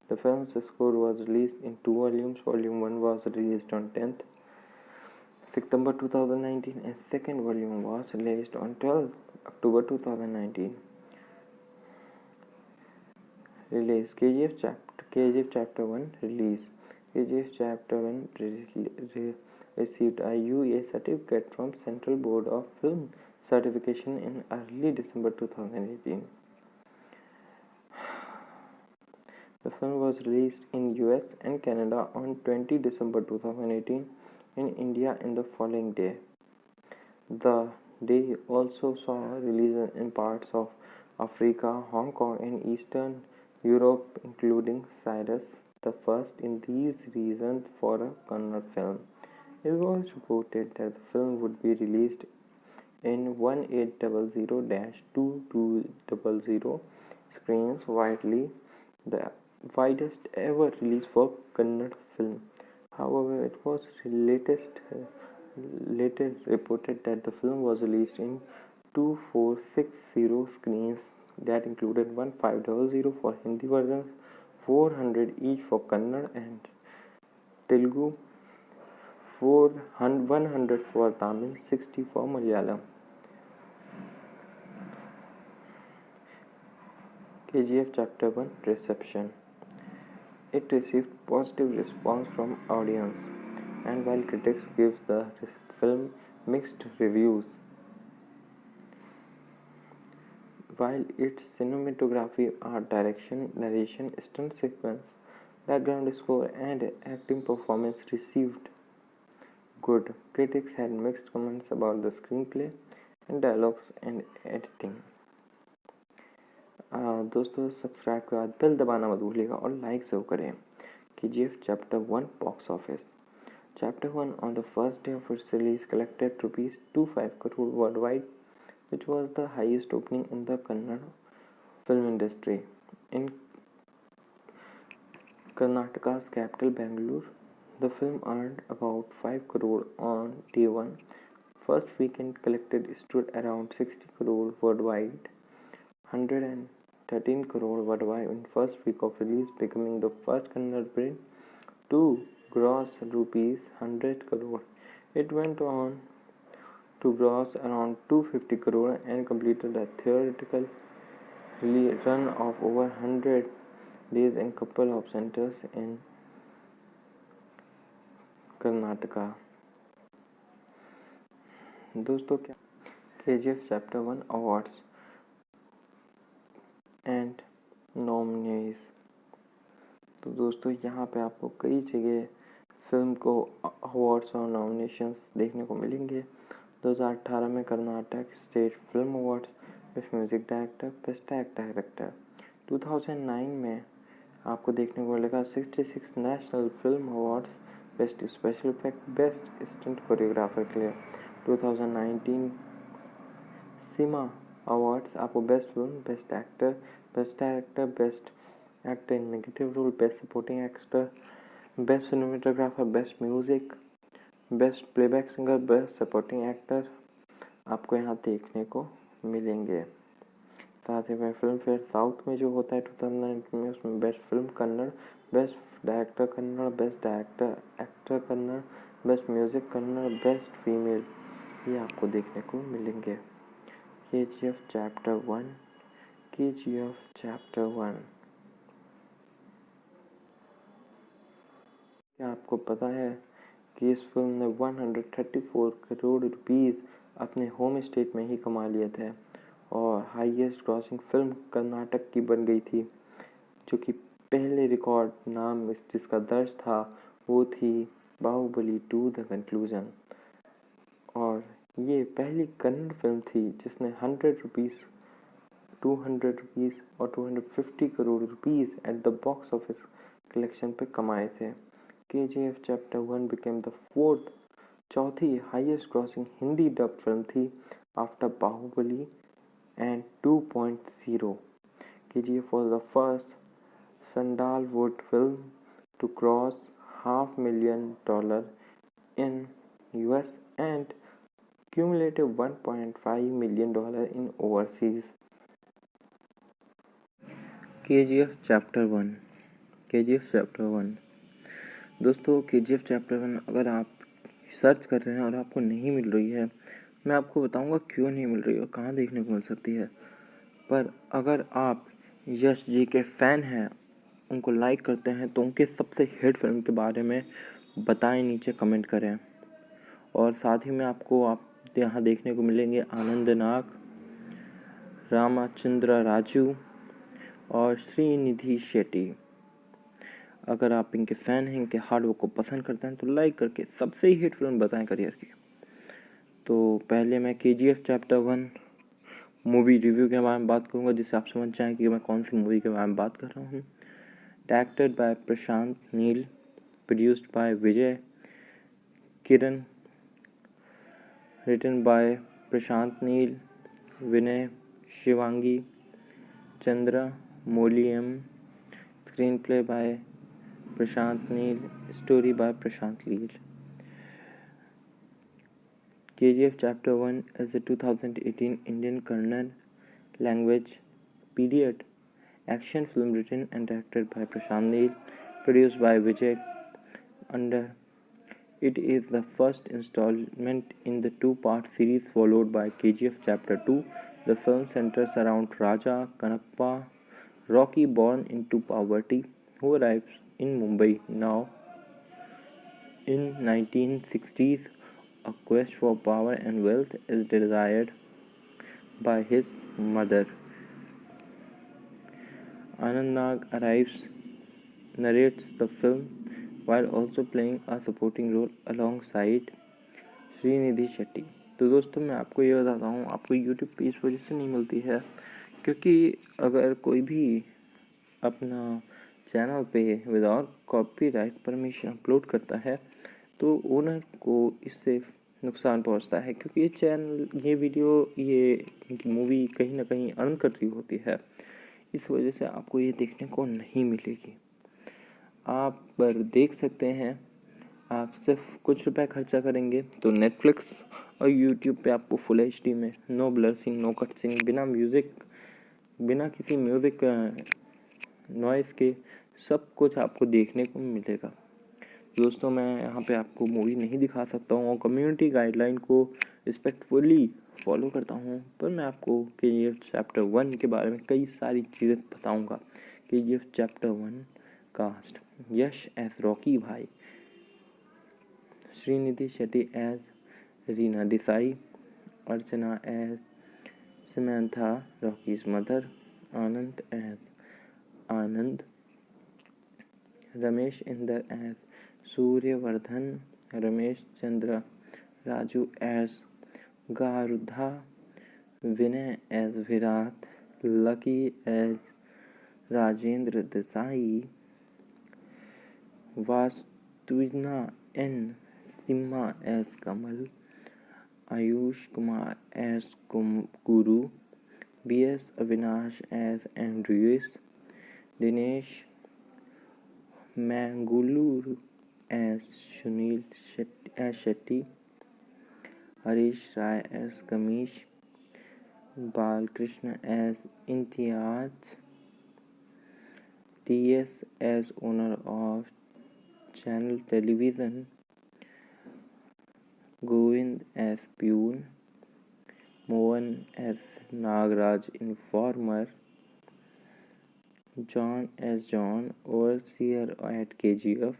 The film's score was released in 2 volumes. Volume 1 was released on 10th September 2019 and second volume was released on 12th October 2019. Release KGF Chapter 1 release. KGF Chapter 1 received a UA certificate from Central Board of Film Certification in early December 2018. The film was released in US and Canada on 20 December 2018, in India in the following day. The day also saw releases in parts of Africa, Hong Kong and Eastern Europe, including Cyrus, the first in these regions for a Kannada film. It was reported that the film would be released in 1800-2200 screens, widely the widest ever release for Kannada film. However, it was later reported that the film was released in 2460 screens that included 1500 for Hindi versions, 400 each for Kannada and Telugu, 100 for Tamil, 60 for Malayalam. KGF Chapter 1 Reception. It received positive response from audience, and while critics give the film mixed reviews, while its cinematography, art direction, narration, stunt sequence, background score, and acting performance received good, critics had mixed comments about the screenplay and dialogues and editing. दोस्तों subscribe के बाद bell दबाना मत भूलिएगा और like ज़रूर करें. KGF Chapter 1 Box Office. Chapter 1 on the first day of its release collected ₹25 crore worldwide, which was the highest opening in the Kannada film industry. In Karnataka's capital Bangalore, the film earned about 5 crore on day 1. First weekend collected stood around 60 crore worldwide, 113 crore worldwide in first week of release, becoming the first Kannada film to gross ₹100 crore. It went on to gross around 250 crore and completed a theatrical run of over 100 days in couple of centers in Karnataka. दोस्तों क्या KGF Chapter 1 Awards and nominees. तो दोस्तों यहाँ पे आपको कई जगह film को अवार्ड्स और नॉमिनेशंस देखने को मिलेंगे. 2018 में Karnataka state film awards, best music director, best director. 2009 में आपको देखने को मिलेगा 66 national film awards, best special effect, best stunt choreographer के लिए. 2019 सिमा अवार्ड्स आपको best film, best actor, best director, best actor in negative role, best supporting actor, best cinematographer, best music, best playback singer, best supporting actor आपको यहाँ देखने को मिलेंगे. साथ ही में फिल्म फेयर साउथ में जो होता है 2019 में, उसमें best film Kannada, best director Kannada, best director actor Kannada, best music Kannada, best female, ये आपको देखने को मिलेंगे. KGF Chapter 1. KGF Chapter 1. क्या आपको पता है कि इस फिल्म ने 134 करोड़ रुपीस अपने होम स्टेट में ही कमा लिए थे और हाईएस्ट ग्रॉसिंग फिल्म कर्नाटक की बन गई थी, जो कि पहले रिकॉर्ड नाम जिसका दर्ज था वो थी बाहुबली 2 द कंक्लूजन. और ये पहली कन्नड़ फिल्म थी जिसने 100 रुपीज़, 200 रुपीज़ और 250 crore rupees at the box office collection पे कमाए थे. KGF Chapter 1 became the fourth, चौथी highest grossing Hindi dub film थी after Baahubali and 2.0. KGF was the first sandalwood film to cross $500,000 in US and cumulative $1.5 million in overseas. KGF Chapter 1. KGF Chapter 1. दोस्तों KGF Chapter 1 अगर आप search कर रहे हैं और आपको नहीं मिल रही है, मैं आपको बताऊंगा क्यों नहीं मिल रही है और कहाँ देखने को मिल सकती है. पर अगर आप यश जी के फ़ैन हैं, उनको लाइक करते हैं, तो उनके सबसे हिट फिल्म के बारे में बताएं, नीचे कमेंट करें. और साथ ही में आपको यहाँ देखने को मिलेंगे आनंद नाग, रामचंद्र राजू और श्रीनिधि शेट्टी. अगर आप इनके फ़ैन हैं, इनके हार्डवर्क को पसंद करते हैं, तो लाइक करके सबसे ही हिट फिल्म बताएं करियर की. तो पहले मैं KGF Chapter 1 मूवी रिव्यू के बारे में बात करूँगा, जिससे आप समझ जाएं कि मैं कौन सी मूवी के बारे में बात कर रहा हूँ. Directed by Prashanth Neel, produced by Vijay Kiran, written by Prashant Neel, Vinay Shivangi, Chandra Moliam, screenplay by Prashant Neel, story by Prashant Neel. KGF Chapter 1 is a 2018 Indian Kannada language period action film written and directed by Prashant Neel, produced by Vijay under It is the first installment in the two-part series followed by KGF Chapter 2. The film centers around Raja Kanappa, Rocky born into poverty, who arrives in Mumbai now in 1960s. A quest for power and wealth is desired by his mother. Anand Nag narrates the film while also playing a supporting role alongside Srinidhi Shetty. तो दोस्तों मैं आपको ये बताता हूँ, आपको YouTube पे इस वजह से नहीं मिलती है क्योंकि अगर कोई भी अपना चैनल पे विदाउट कॉपीराइट परमिशन अपलोड करता है तो ओनर को इससे नुकसान पहुंचता है, क्योंकि ये चैनल, ये वीडियो, ये मूवी कहीं ना कहीं अर्न कर रही होती है। इस वजह से आपको ये देखने को नहीं मिलेगी। आप पर देख सकते हैं, आप सिर्फ कुछ रुपए खर्चा करेंगे तो नेटफ्लिक्स और यूट्यूब पे आपको फुल एचडी में, no blur scene, no cut scene, बिना म्यूज़िक, बिना किसी म्यूज़िक नॉइस के सब कुछ आपको देखने को मिलेगा। दोस्तों मैं यहाँ पे आपको मूवी नहीं दिखा सकता हूँ और कम्युनिटी गाइडलाइन को रिस्पेक्टफुली फॉलो करता हूँ, पर मैं आपको KGF चैप्टर 1 के बारे में कई सारी चीज़ें बताऊँगा। KGF chapter 1 cast: Yash as Rocky Bhai, Srinidhi Shetty as Reena Desai, Archana as Samantha Rocky's mother, Anand as Anand, Ramesh Inder as Suryavardhan, Ramesh Chandra Raju as Garuda, Vinay as Virat, Lucky as Rajendra Desai, वास्तुना N Simha as Kamal, Ayush Kumar as Guru, BS Avinash as Andrews, Dinesh Mangaluru as Sunil Shetty, Harish Rai as Kamish, Balakrishna as Imtiaz, TS as owner of channel television, Govind as peon, Mohan as Nagaraj informer, John as John overseer at KGF,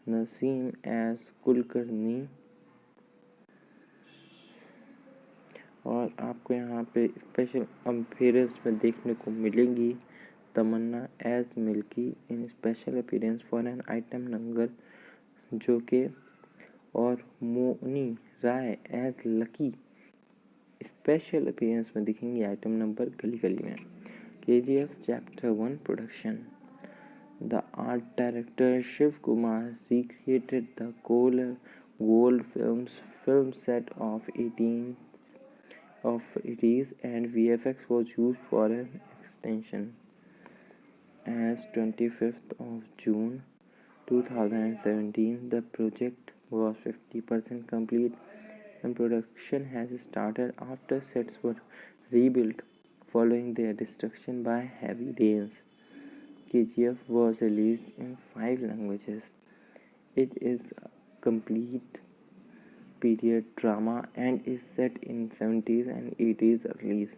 Naseem as Kulkarni. और आपको यहाँ पे special appearance में देखने को मिलेंगी Tamannaah as Milky in special appearance for an item number जो के, और Mouni Roy as Lucky special appearance में दिखेंगी आइटम नंबर गली गली में। KGF chapter 1 production: the art director Shiv Kumar recreated the gold film set of 80s and VFX was used for an extension. As 25th of June 2017, the project was 50% complete and production has started after sets were rebuilt following their destruction by heavy rains. KGF was released in 5 languages. It is a complete period drama and is set in 70s and 80s early.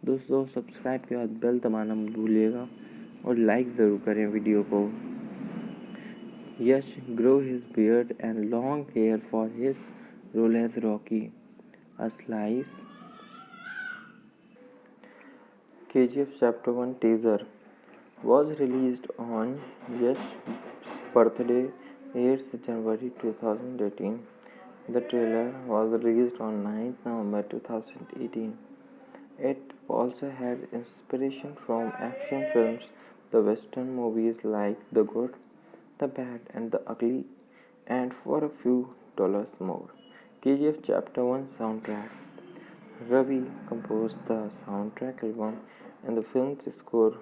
दोस्तों subscribe के बाद bell दबाना मत भूलिएगा और like ज़रूर करें video को। यश grow his beard and long hair for his role as Rocky. A slice. KGF Chapter 1 teaser was released on Yash's birthday, 8th January 2018. The trailer was released on 9th November 2018. It also had inspiration from action films, the Western movies like The Good, The Bad and the Ugly, and for a few dollars more. KGF Chapter 1 soundtrack. Ravi composed the soundtrack album and the film's score,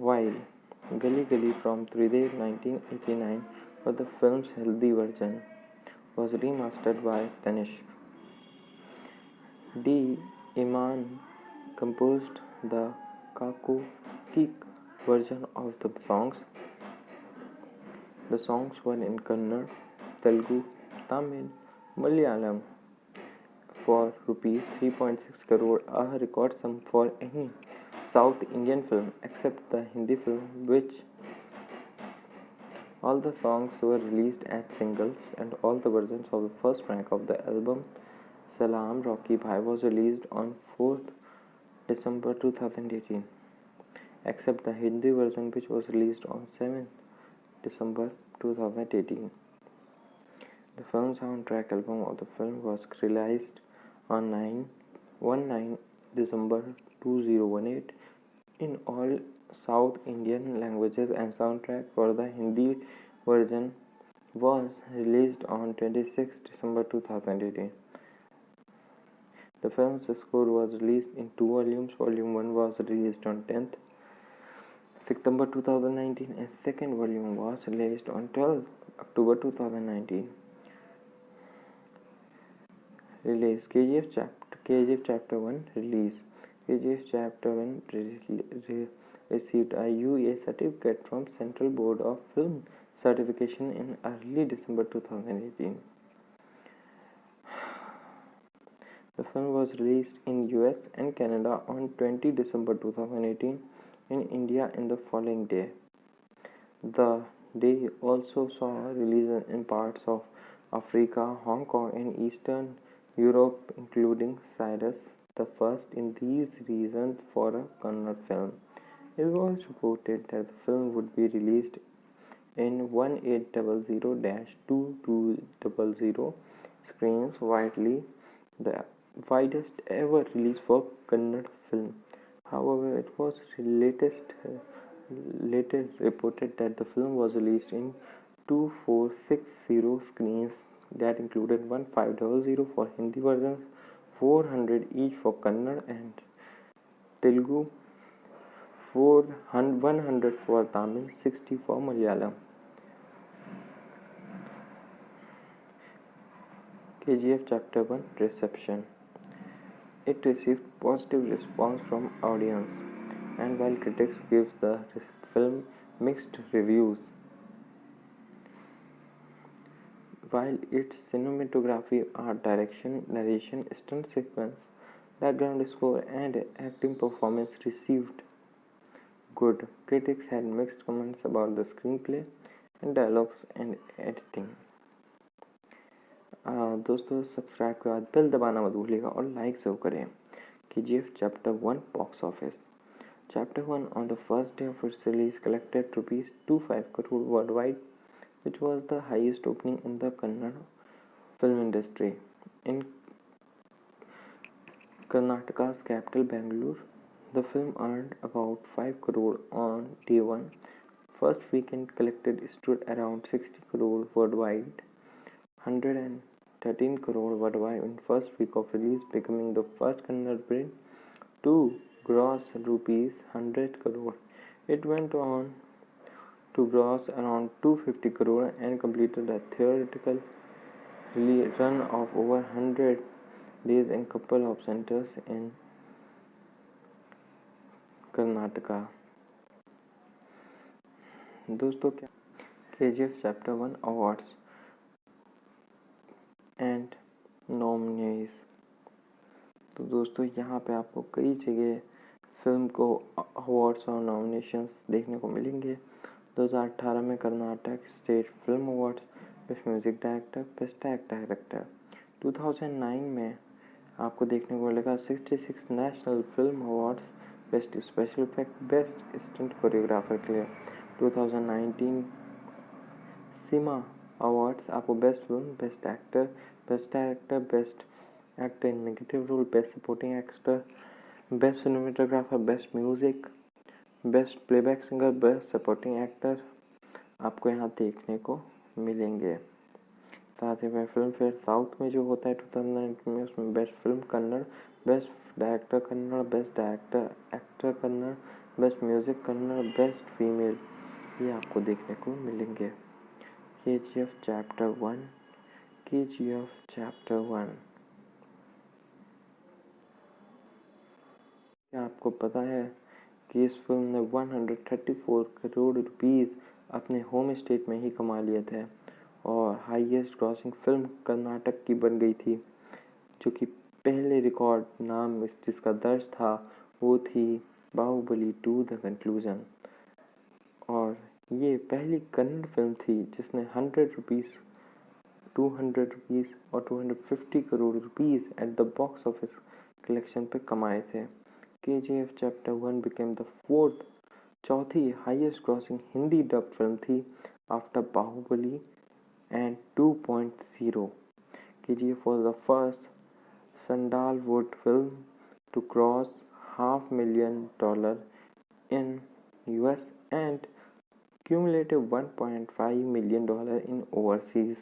while Gali Gali from Tridev 1989 for the film's Healthy version was remastered by Tanishq. D. Iman composed the Kaku Kick version of the songs, The songs were in Kannada, Telugu, Tamil, Malayalam for rupees 3.6 crore, a record sum for any South Indian film except the Hindi film, which all the songs were released as singles, and all the versions of the first track of the album Salaam Rocky Bhai was released on 4th December 2018, except the Hindi version, which was released on 7th December 2018. The film soundtrack album of the film was released on 19 December 2018 in all South Indian languages, and soundtrack for the Hindi version was released on 26 December 2018. The film's score was released in two volumes. Volume 1 was released on 10th September 2019 and second volume was released on 12th October 2019. Release KGF Chapter 1 release. KGF Chapter 1 received a UA certificate from Central Board of Film Certification in early December 2018. The film was released in US and Canada on 20 December 2018, in India in the following day. The day also saw releases in parts of Africa, Hong Kong, and Eastern Europe, including Cyrus, the first in these regions for a Kannada film. It was reported that the film would be released in 1800-2200 screens, widely the widest ever release for Kannada film. However, it was later reported that the film was released in 2460 screens that included 1500 for Hindi versions, 400 each for Kannada and Telugu, 100 for Tamil, 60 for Malayalam. KGF Chapter 1 reception. It received positive response from audience, and while critics gave the film mixed reviews, while its cinematography, art direction, narration, stunt sequence, background score, and acting performance received good. Critics had mixed comments about the screenplay and dialogues and editing. दोस्तों subscribe के बाद bell दबाना मत भूलिएगा और like जरूर करें. KGF Chapter 1 box office. Chapter 1 on the first day of its release collected rupees 25 crore worldwide, which was the highest opening in the Kannada film industry. In Karnataka's capital Bangalore, the film earned about 5 crore on day 1. First weekend collected stood around 60 crore worldwide, 113 crore worldwide in first week of release, becoming the first Kannada film to gross rupees 100 crore. It went on to gross around 250 crore and completed a theatrical run of over 100 days in couple of centers in Karnataka. दोस्तों क्या KGF Chapter 1 Awards and nominees. तो दोस्तों यहाँ पे आपको कई जगह film को अवार्ड्स और नॉमिनेशंस देखने को मिलेंगे. 2018 में Karnataka state film awards best music director, best actor director. 2009 में आपको देखने को मिलेगा 66 national film awards best special effect, best stunt choreographer के लिए. 2019 सीमा अवार्ड्स आपको best film, best actor, best director, best actor in negative role, best supporting actor, best cinematographer, best music, best playback singer, best supporting actor आपको यहाँ देखने को मिलेंगे. साथ ही में फिल्म फेयर साउथ में जो होता है 2019 में, उसमें best film Kannada, best director Kannada, best director actor Kannada, best music Kannada, best female, ये आपको देखने को मिलेंगे. KGF Chapter 1. KGF Chapter 1. क्या आपको पता है कि इस फिल्म ने 134 करोड़ रुपीस अपने होम स्टेट में ही कमा लिए थे और हाईएस्ट ग्रॉसिंग फिल्म कर्नाटक की बन गई थी, जो कि पहले रिकॉर्ड नाम जिसका दर्ज था वो थी बाहुबली 2 द कंक्लूजन। और ये पहली कन्नड़ फिल्म थी जिसने 100 रुपीज़, 200 रुपीज़ और 250 crore rupees at the box office collection पे कमाए थे। KGF chapter 1 became the fourth, चौथी highest grossing Hindi dub film थी after Baahubali and 2.0। KGF was the first sandalwood film to cross $500,000 in US and cumulative $1.5 million in overseas।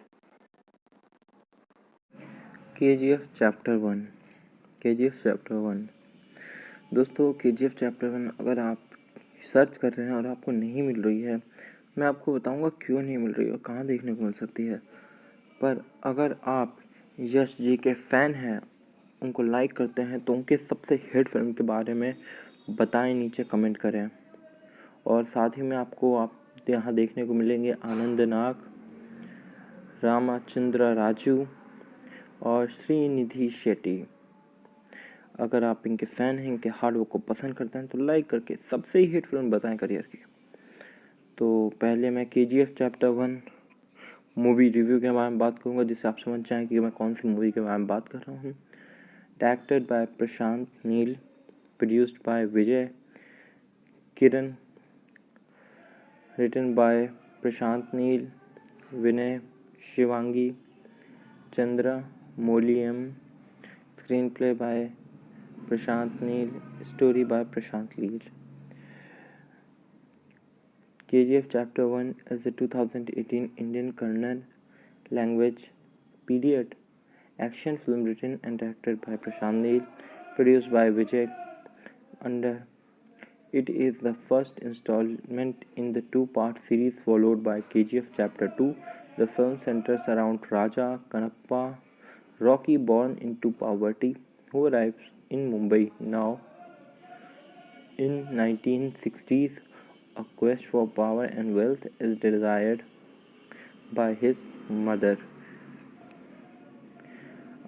KGF chapter 1। KGF chapter 1 दोस्तों, KGF chapter 1 अगर आप search कर रहे हैं और आपको नहीं मिल रही है, मैं आपको बताऊंगा क्यों नहीं मिल रही है और कहाँ देखने को मिल सकती है। पर अगर आप यश जी के फ़ैन हैं, उनको लाइक करते हैं, तो उनके सबसे हिट फिल्म के बारे में बताएं, नीचे कमेंट करें। और साथ ही में आपको यहाँ देखने को मिलेंगे आनंद नाग, रामचंद्र राजू और श्रीनिधि शेट्टी। अगर आप इनके फ़ैन हैं, इनके हार्ड वर्क को पसंद करते हैं, तो लाइक करके सबसे हिट फिल्म बताएं करियर की। तो पहले मैं KGF चैप्टर 1 मूवी रिव्यू के बारे में बात करूंगा, जिससे आप समझ जाएं कि मैं कौन सी मूवी के बारे में बात कर रहा हूँ। Directed by Prashanth Neel, produced by Vijay Kiran, written by Prashanth Neel, Vinay Shivangi, Chandra मोलियम, screenplay by Prashanth Neel, story by Prashanth Neel. KGF Chapter 1 is a 2018 Indian Kannada language period action film written and directed by Prashant Neel, produced by Vijay Under. It is the first installment in the two-part series followed by KGF Chapter 2. The film centers around Raja Kannappa, Rocky born into poverty, who arrives in Mumbai now in 1960s. A quest for power and wealth is desired by his mother.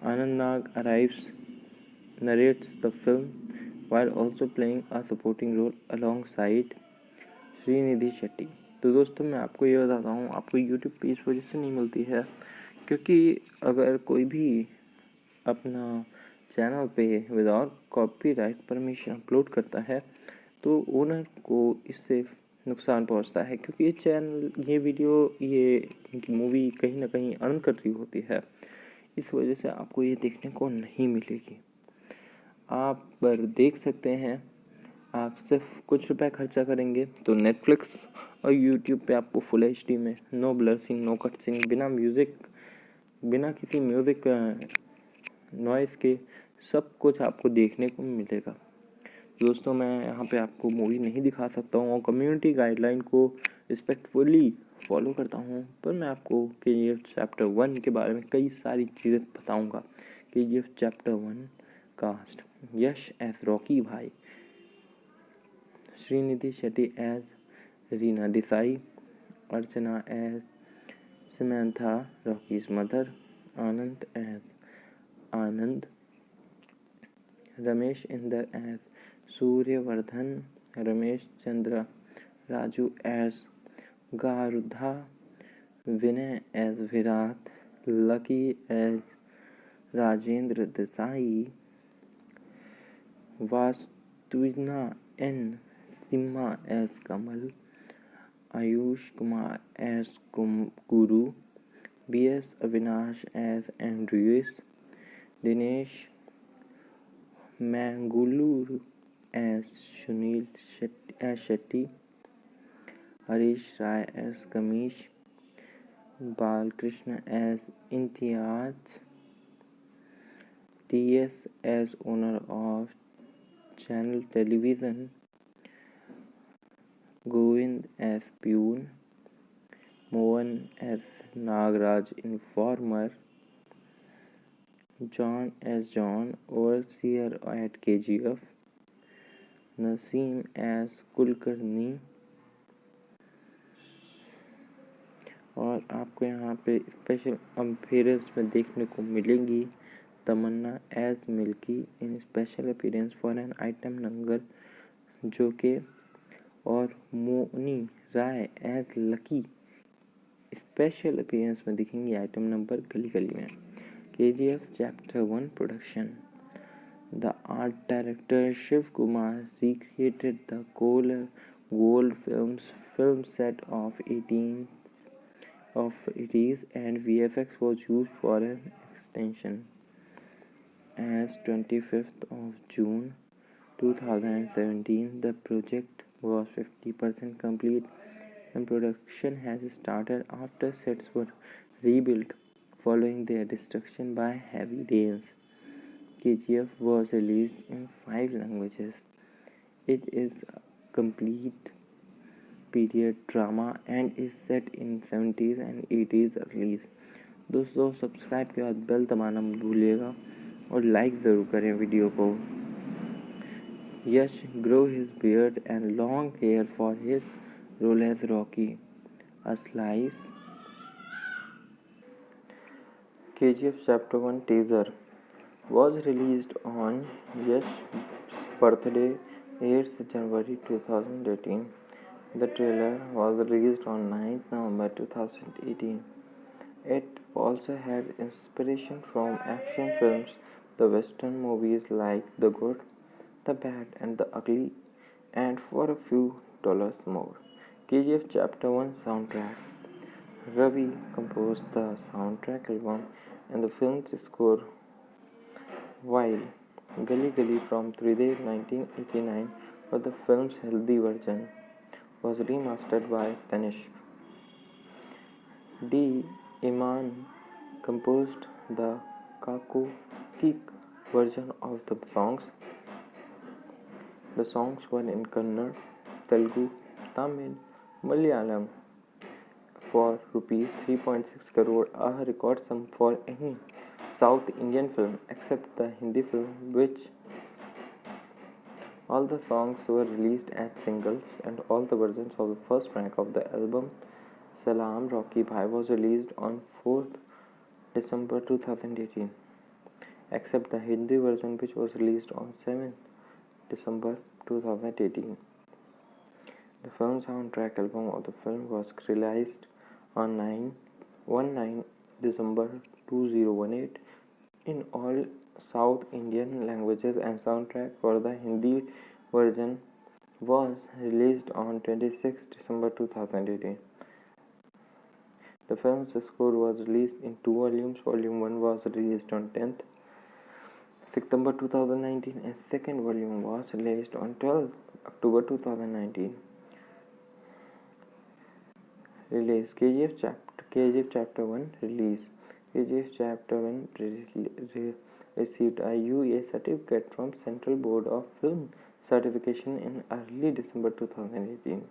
Anand Nag arrives, narrates the film while also playing a supporting role alongside Srinidhi Shetty. तो दोस्तों, मैं आपको ये बताता हूँ, आपको YouTube पे इस वजह से नहीं मिलती है क्योंकि अगर कोई भी अपना चैनल पे विदाउट कॉपीराइट परमिशन अपलोड करता है तो ओनर को इससे नुकसान पहुंचता है, क्योंकि ये चैनल, ये वीडियो, ये मूवी कहीं ना कहीं अर्न कर रही होती है। इस वजह से आपको ये देखने को नहीं मिलेगी। आप पर देख सकते हैं, आप सिर्फ कुछ रुपए खर्चा करेंगे तो नेटफ्लिक्स और यूट्यूब पे आपको फुल HD में, no blur scene, no cut scene, बिना म्यूज़िक, बिना किसी म्यूज़िक नॉइज़ के सब कुछ आपको देखने को मिलेगा। दोस्तों, मैं यहाँ पे आपको मूवी नहीं दिखा सकता हूँ और कम्युनिटी गाइडलाइन को रिस्पेक्टफुली फॉलो करता हूँ, पर मैं आपको KGF चैप्टर 1 के बारे में कई सारी चीज़ें बताऊँगा। KGF chapter 1 cast: Yash as Rocky Bhai, Srinidhi Shetty as Reena Desai, Archana as Samantha Rocky's mother, Anand as Anand, Ramesh Inder as Suryavardhan, Ramesh Chandra Raju as Garuda, Vinay as Virat, Lucky as Rajendra Desai, वास्तुना N Simha as Kamal, Ayush Kumar as Guru, BS Avinash as Andrews, Dinesh Mangaluru as Sunil Shetty, Harish Rai as Kamish, Balakrishna as Imtiaz, TS as owner of channel television, Govind as peon, Mohan as Nagaraj informer, John as John, overseer at KGF, Naseem as Kulkarni, और आपको यहाँ पे special appearance में देखने को मिलेंगी Tamannaah as Milky in special appearance for an item number जो के, और Mouni Roy as Lucky special appearance में दिखेंगी आइटम नंबर गली गली में। KGF Chapter 1 production. The art director Shiv Kumar recreated the gold film set of 80s and VFX was used for an extension. As 25th of June 2017, the project was 50% complete and production has started after sets were rebuilt following their destruction by heavy rains. KGF was released in 5 languages. It is a complete period drama and is set in 70s and 80s early. दोस्तों subscribe के बाद bell दबाना मत भूलिएगा और like ज़रूर करें video को। Yash grow his beard and long hair for his role as Rocky. A slice. KGF Chapter 1 teaser was released on Yash's birthday, 8th January 2018. The trailer was released on 9th November 2018. It also had inspiration from action films, the Western movies like The Good, The Bad and the Ugly, and for a few dollars more. KGF Chapter 1 soundtrack. Ravi composed the soundtrack album and the film's score, while Gali Gali from Tridev 1989 for the film's Hindi version was remastered by Tanish. D. Iman composed the Kaku Kik version of the songs. The songs were in Kannada, Telugu, Tamil, Malayalam for rupees 3.6 crore, a record sum for any South Indian film except the Hindi film, which all the songs were released as singles and all the versions of the first track of the album Salaam Rocky Bhai was released on 4th December 2018 except the Hindi version which was released on 7th December 2018. The film soundtrack album of the film was released on 19 December 2018 in all South Indian languages and soundtrack for the Hindi version was released on 26 December 2018. The film's score was released in 2 volumes. Volume 1 was released on 10th September 2019 and second volume was released on 12th October 2019. Release KGF Chapter 1 release. KGF Chapter 1 received a UA certificate from Central Board of Film Certification in early December 2018.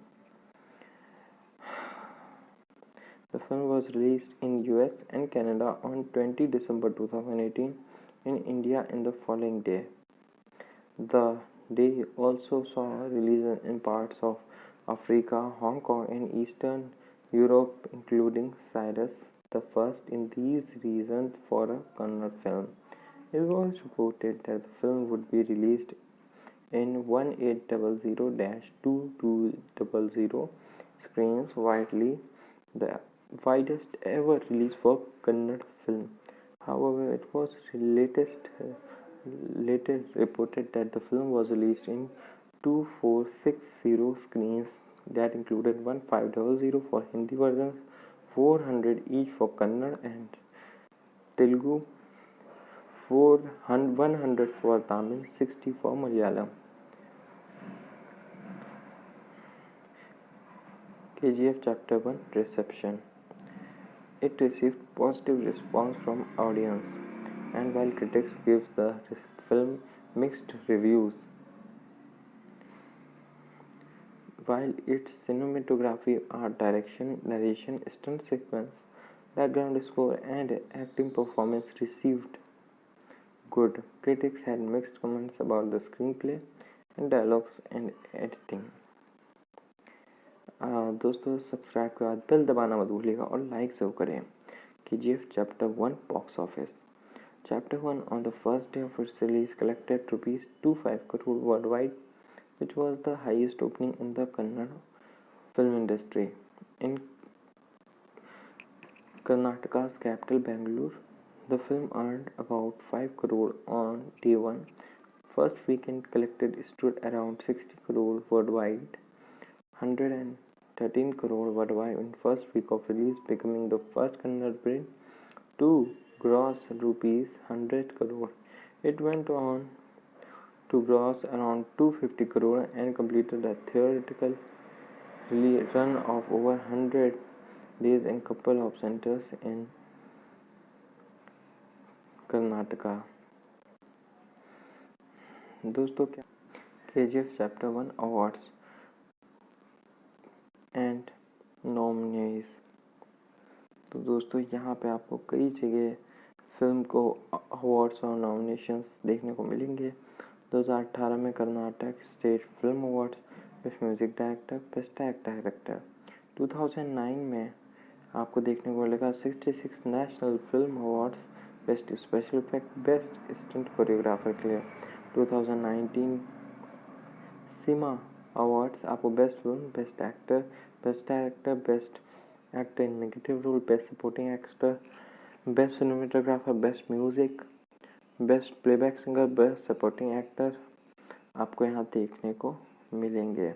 The film was released in US and Canada on 20 December 2018, in India in the following day. The day also saw release in parts of Africa, Hong Kong and Eastern Europe, including Cyrus the First in these regions for a Kannada film. It was reported that the film would be released in 1800-2200 screens, widely the widest ever release for Kannada film. However, it was later reported that the film was released in 2460 screens that included 1500 for Hindi versions, 400 each for Kannada and Telugu, 100 for Tamil, 60 for Malayalam. KGF Chapter 1 reception. It received positive response from audience, and while critics gave the film mixed reviews, while its cinematography, art direction, narration, stunt sequence, background score, and acting performance received good, critics had mixed comments about the screenplay and dialogues and editing. दोस्तों subscribe के बाद bell दबाना मत भूलिएगा और like ज़रूर करें। KGF Chapter 1 Box Office. Chapter 1 on the first day of its release collected ₹25 crore worldwide, which was the highest opening in the Kannada film industry. In Karnataka's capital Bangalore, the film earned about 5 crore on day 1. First weekend collected stood around 60 crore worldwide, 113 crore worldwide in first week of release, becoming the first Kannada film to gross ₹100 crore. It went on to gross around 250 crore and completed a theatrical run of over 100 days in couple of centers in Karnataka. दोस्तों क्या KGF Chapter 1 awards and nominees. तो दोस्तों यहाँ पे आपको कई जगह film को अवार्ड्स और नॉमिनेशंस देखने को मिलेंगे। 2018 में Karnataka state film awards best music director, best director. 2009 में आपको देखने को मिलेगा 66 national film awards best special effect, best stunt choreographer के लिए। 2019 सीमा अवार्ड्स आपको best film, best actor, best director, best actor in negative role, best supporting actor, best cinematographer, best music, best playback singer, best supporting actor आपको यहाँ देखने को मिलेंगे।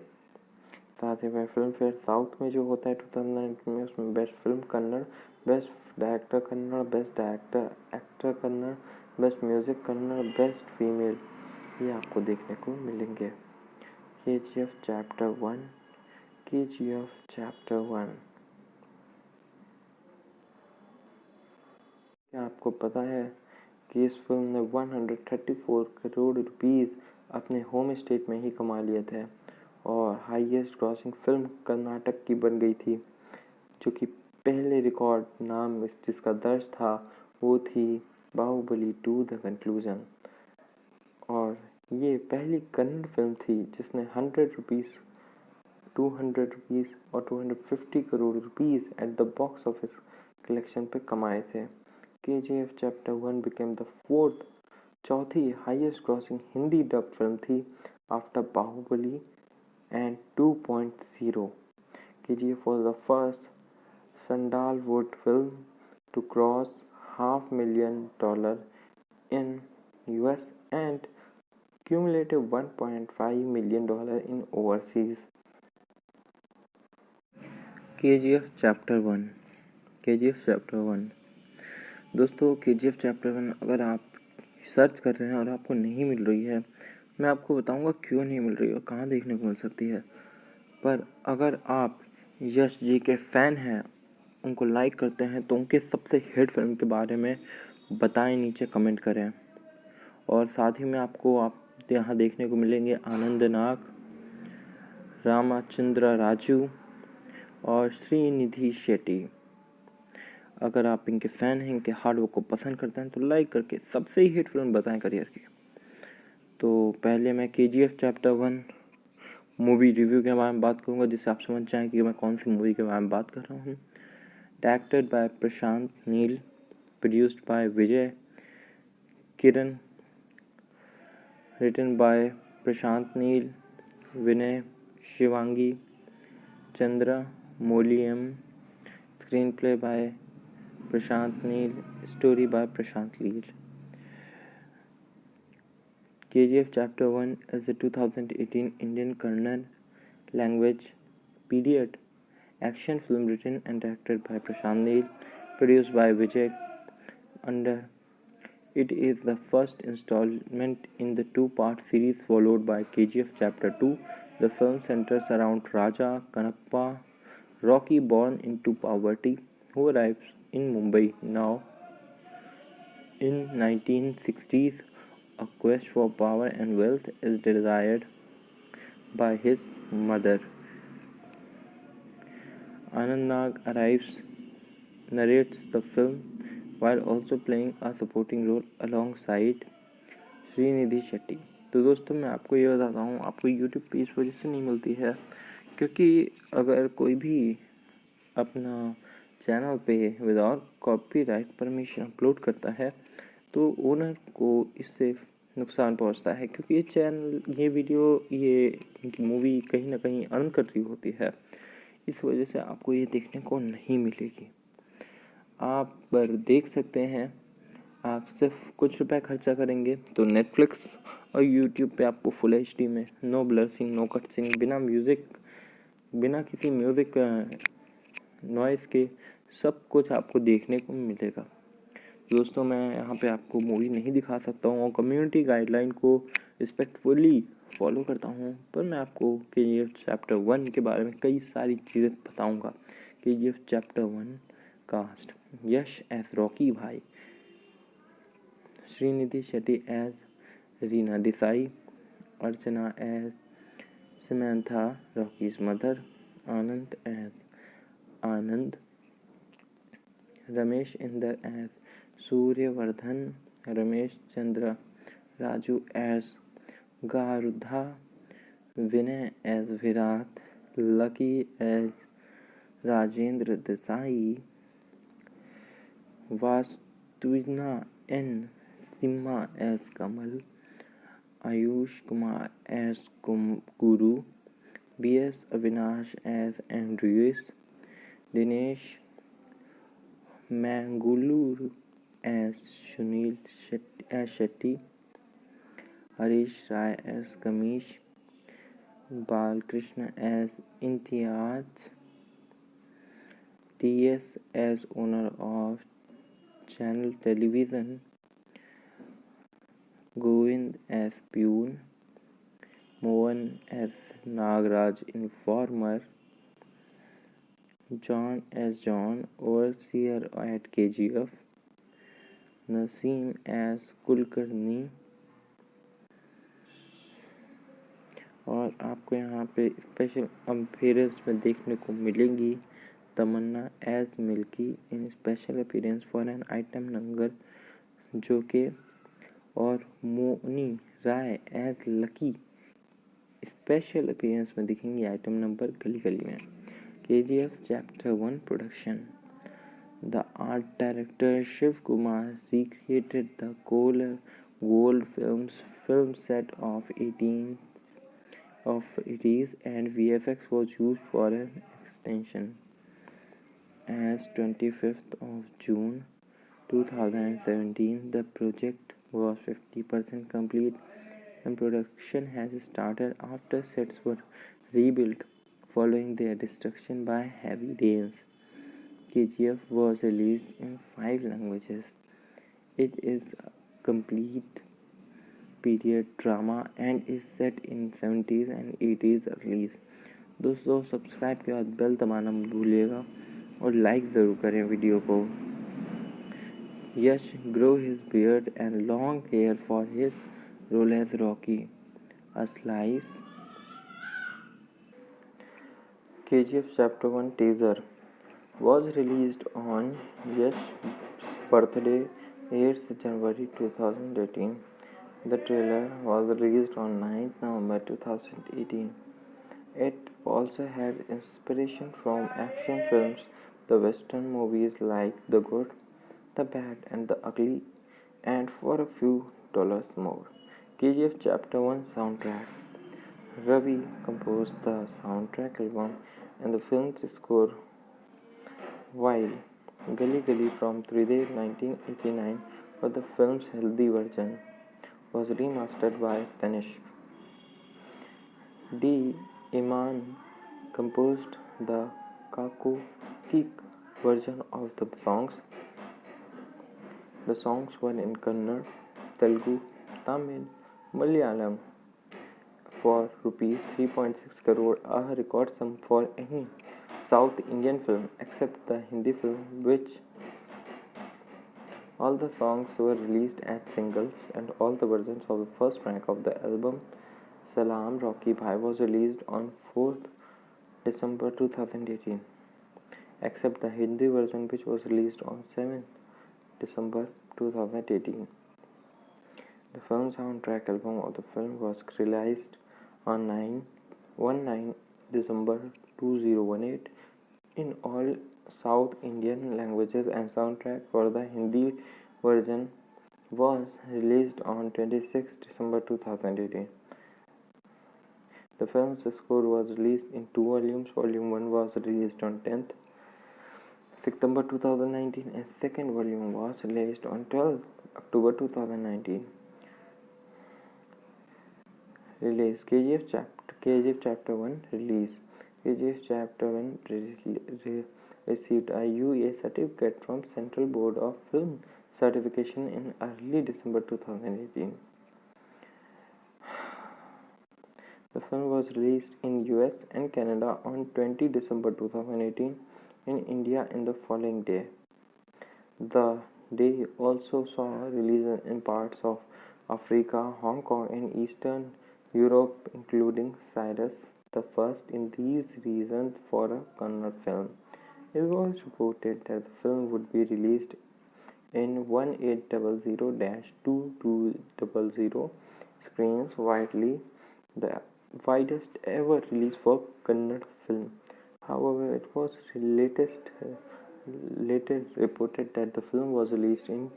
साथ ही में फिल्म फेयर साउथ में जो होता है 2019 में, उसमें best film Kannada, best director Kannada, best director actor Kannada, best music Kannada, best female, ये आपको देखने को मिलेंगे। KGF Chapter 1, KGF Chapter 1। क्या आपको पता है कि इस फिल्म ने 134 करोड़ रुपीस अपने होम स्टेट में ही कमा लिए थे और हाईएस्ट ग्रॉसिंग फिल्म कर्नाटक की बन गई थी, जो कि पहले रिकॉर्ड नाम जिसका दर्ज था वो थी बाहुबली 2 द कंक्लूजन। और ये पहली कन्नड़ फिल्म थी जिसने 100 रुपीस, 200 रुपीस और 250 crore rupees at the box office collection पे कमाए थे। KGF Chapter 1 became the fourth, चौथी highest grossing Hindi dub film थी after Baahubali and 2.0. KGF was the first sandalwood film to cross $500,000 in US and cumulative $1.5 million in overseas. KGF Chapter 1, KGF Chapter 1। दोस्तों KGF Chapter 1 अगर आप search कर रहे हैं और आपको नहीं मिल रही है, मैं आपको बताऊंगा क्यों नहीं मिल रही है और कहाँ देखने को मिल सकती है। पर अगर आप यश जी के फ़ैन हैं, उनको लाइक करते हैं, तो उनके सबसे हिट फिल्म के बारे में बताएं, नीचे कमेंट करें। और साथ ही में आपको यहाँ देखने को मिलेंगे आनंद नाग, रामचंद्र राजू और श्रीनिधि शेट्टी। अगर आप इनके फ़ैन हैं, इनके हार्डवर्क को पसंद करते हैं, तो लाइक करके सबसे हिट फिल्म बताएं करियर की। तो पहले मैं KGF Chapter 1 मूवी रिव्यू के बारे में बात करूंगा, जिससे आप समझ जाएं कि मैं कौन सी मूवी के बारे में बात कर रहा हूँ। Directed by Prashanth Neel, produced by Vijay Kiran, written by Prashanth Neel, Vinay Shivangi, Chandra मोलियम, screenplay by Prashanth Neel, story by Prashanth Neel. KGF Chapter 1 is a 2018 Indian Kannada language period action film written and directed by Prashant Neel, produced by Vijay Under. It is the first installment in the two-part series followed by KGF Chapter 2. The film centers around Raja Kannappa, Rocky born into poverty, who arrives in Mumbai now in 1960s. A quest for power and wealth is desired by his mother. Anand Nag arrives, narrates the film while also playing a supporting role alongside Srinidhi Shetty. तो दोस्तों मैं आपको ये बताता हूँ, आपको YouTube पे इस वजह से नहीं मिलती है क्योंकि अगर कोई भी अपना चैनल पे विदाउट कॉपीराइट परमिशन अपलोड करता है तो ओनर को इससे नुकसान पहुंचता है, क्योंकि ये चैनल, ये वीडियो, ये मूवी कहीं ना कहीं अर्न कर रही होती है। इस वजह से आपको ये देखने को नहीं मिलेगी। आप पर देख सकते हैं, आप सिर्फ कुछ रुपए खर्चा करेंगे तो नेटफ्लिक्स और यूट्यूब पे आपको फुल एचडी में, नो ब्लरसिंग, नो कटसिंग, बिना म्यूज़िक, बिना किसी म्यूज़िक नॉइज़ के सब कुछ आपको देखने को मिलेगा। दोस्तों, मैं यहाँ पे आपको मूवी नहीं दिखा सकता हूँ और कम्युनिटी गाइडलाइन को रिस्पेक्टफुली फॉलो करता हूँ, पर मैं आपको KGF चैप्टर 1 के बारे में कई सारी चीज़ें बताऊँगा। KGF chapter 1 cast: Yash as Rocky Bhai, Srinidhi Shetty as Reena Desai, Archana as Samantha Rocky's mother, Anand as Anand, Ramesh Inder as Suryavardhan, Ramesh Chandra, Raju as Garuda, Vinay as Virat, Lucky as Rajendra Desai, वास्तुना N Simha as Kamal, Ayush Kumar as Guru, BS Avinash as Andrews, Dinesh Mangaluru as Sunil Shetty, Harish Rai as Kamish, Balakrishna as Imtiaz, TS as owner of channel television, Govind as peon, Mohan as Nagaraj informer, John as John, overseer at KGF, Naseem as Kulkarni, और आपको यहाँ पे special appearance में देखने को मिलेंगी Tamannaah as Milky in special appearance for an item number जो के, और Mouni Roy as Lucky special appearance में दिखेंगी आइटम नंबर गली गली में। KGF Chapter 1 production. The art director Shiv Kumar recreated the gold film set of 80s, and VFX was used for an extension. As 25th of June 2017, the project was 50% complete and production has started after sets were rebuilt following their destruction by heavy rains. KGF was released in 5 languages. It is a complete period drama and is set in 70s and 80s early. दोस्तों, subscribe के बाद bell दबाना मत भूलिएगा और like ज़रूर करें video को। यश grow his beard and long hair for his role as Rocky. A slice. KGF Chapter 1 teaser was released on Yash's birthday, 8th January 2018. The trailer was released on 9th November 2018. It also had inspiration from action films, the Western movies like The Good, The Bad and the Ugly, and for a few dollars more. KGF Chapter 1 soundtrack. Ravi composed the soundtrack album and the film's score, while Gully Gully from 3D 1989 for the film's Hindi version was remastered by Tanish. D. Iman composed the Kaku Kik version of the songs. The songs were in Kannada, Telugu, Tamil, Malayalam for rupees 3.6 crore, a record sum for any South Indian film except the Hindi film, which all the songs were released as singles, and all the versions of the first track of the album Salaam Rocky Bhai was released on 4th December 2018, except the Hindi version, which was released on 7th December 2018. The film soundtrack album of the film was released on 1/9 December 2018 in all South Indian languages, and soundtrack for the Hindi version was released on 26 December 2018. The film's score was released in two volumes. Volume 1 was released on 10th September 2019 and second volume was released on 12th October 2019. Release KGF Chapter 1 release. KGF Chapter 1 received a UA certificate from Central Board of Film Certification in early December 2018. The film was released in US and Canada on 20 December 2018, in India in the following day. The day also saw releases in parts of Africa, Hong Kong, and Eastern Europe, including Cyrus, the first in these regions for a Kannada film. It was reported that the film would be released in 1800-2200 screens, widely the widest ever release for Kannada film. However, it was later reported that the film was released in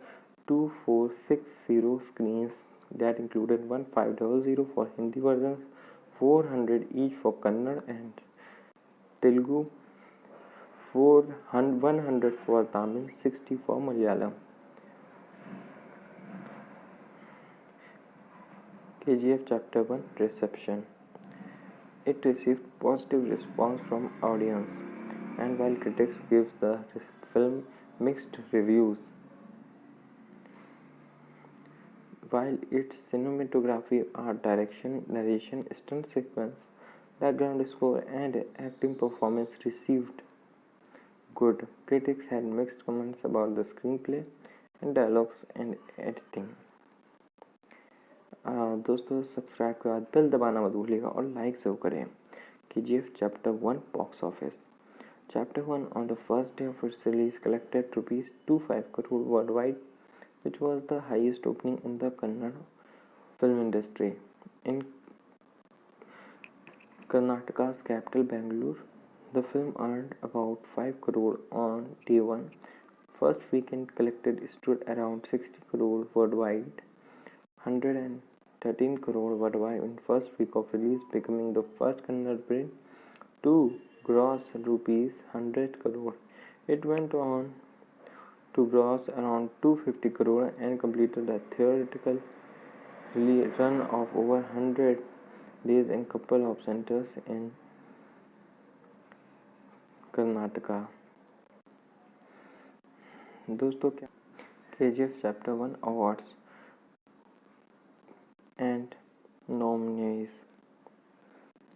2460 screens that included 1500 for Hindi versions, 400 each for Kannada and Telugu, 100 for Tamil, 60 for Malayalam. KGF Chapter 1 reception. It received positive response from audience, and while critics give the film mixed reviews, while its cinematography, art direction, narration, stunt sequence, background score, and acting performance received good, critics had mixed comments about the screenplay and dialogues and editing. दोस्तों subscribe के बाद bell दबाना मत भूलिएगा और like ज़रूर करें. KGF Chapter 1 box office. Chapter 1 on the first day of its release collected rupees 25 crore worldwide, which was the highest opening in the Kannada film industry. In Karnataka's capital Bangalore, the film earned about 5 crore on day 1. First weekend collected stood around 60 crore worldwide, 113 crore worldwide in first week of release, becoming the first Kannada film to gross rupees 100 crore. It went on to gross around 250 crore and completed a theatrical run of over 100 days in couple of centers in Karnataka. दोस्तों क्या KGF Chapter 1 Awards and nominees.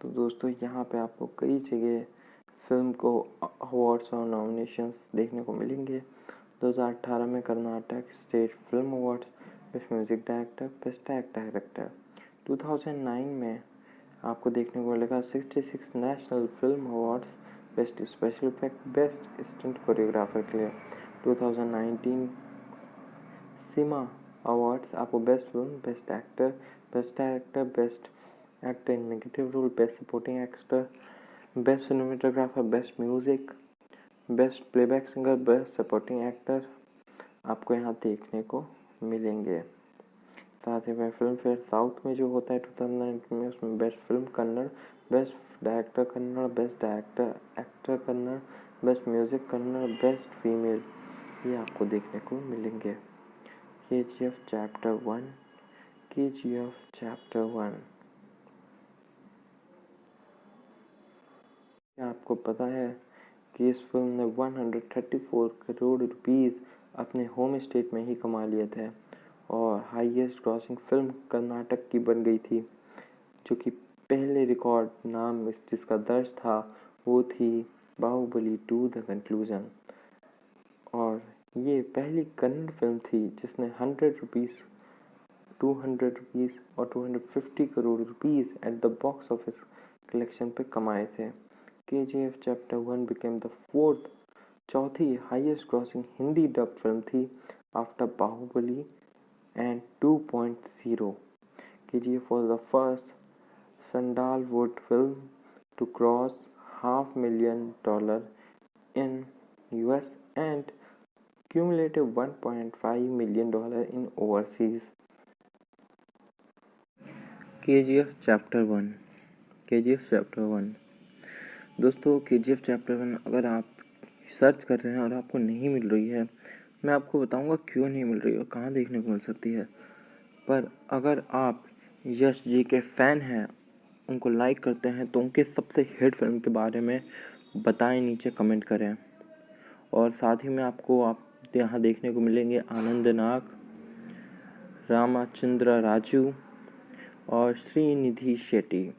तो दोस्तों यहाँ पे आपको कई जगह film को अवार्ड्स और नॉमिनेशंस देखने को मिलेंगे. 2018 में Karnataka state film awards, best music director, best actor director. 2009 में आपको देखने को मिलेगा 66 national film awards, best special effect, best stunt choreographer के लिए. 2019 सिमा अवार्ड्स आपको best film, best actor, best director, best actor in negative role, best supporting actor, best cinematographer, best music, best playback singer, best supporting actor आपको यहाँ देखने को मिलेंगे. साथ ही में फिल्म फेयर साउथ में जो होता है 2019 में, उसमें best film Kannada, best director Kannada, best director actor Kannada, best music Kannada, best female, ये आपको देखने को मिलेंगे. KGF Chapter 1. KGF Chapter 1. क्या आपको पता है कि इस फिल्म ने 134 करोड़ रुपीस अपने होम स्टेट में ही कमा लिए थे और हाईएस्ट ग्रॉसिंग फिल्म कर्नाटक की बन गई थी, जो कि पहले रिकॉर्ड नाम जिसका दर्ज था वो थी बाहुबली 2 द कंक्लूजन. और ये पहली कन्नड़ फिल्म थी जिसने 100 रुपीज़, 200 रुपीज़ और 250 crore rupees at the box office collection पे कमाए थे. KGF Chapter 1 became the fourth, चौथी highest grossing Hindi dub film थी after Baahubali and 2.0. KGF was the first sandalwood film to cross $500,000 in US and cumulative $1.5 million in overseas. KGF Chapter 1. KGF Chapter 1. दोस्तों KGF Chapter 1 अगर आप search कर रहे हैं और आपको नहीं मिल रही है, मैं आपको बताऊंगा क्यों नहीं मिल रही और कहाँ देखने को मिल सकती है। पर अगर आप यश जी के फ़ैन हैं, उनको लाइक करते हैं, तो उनके सबसे हिट फिल्म के बारे में बताएं, नीचे कमेंट करें। और साथ ही में आपको यहाँ देखने को मिलेंगे आनंद नाग, रामचंद्र राजू और श्रीनिधि शेट्टी।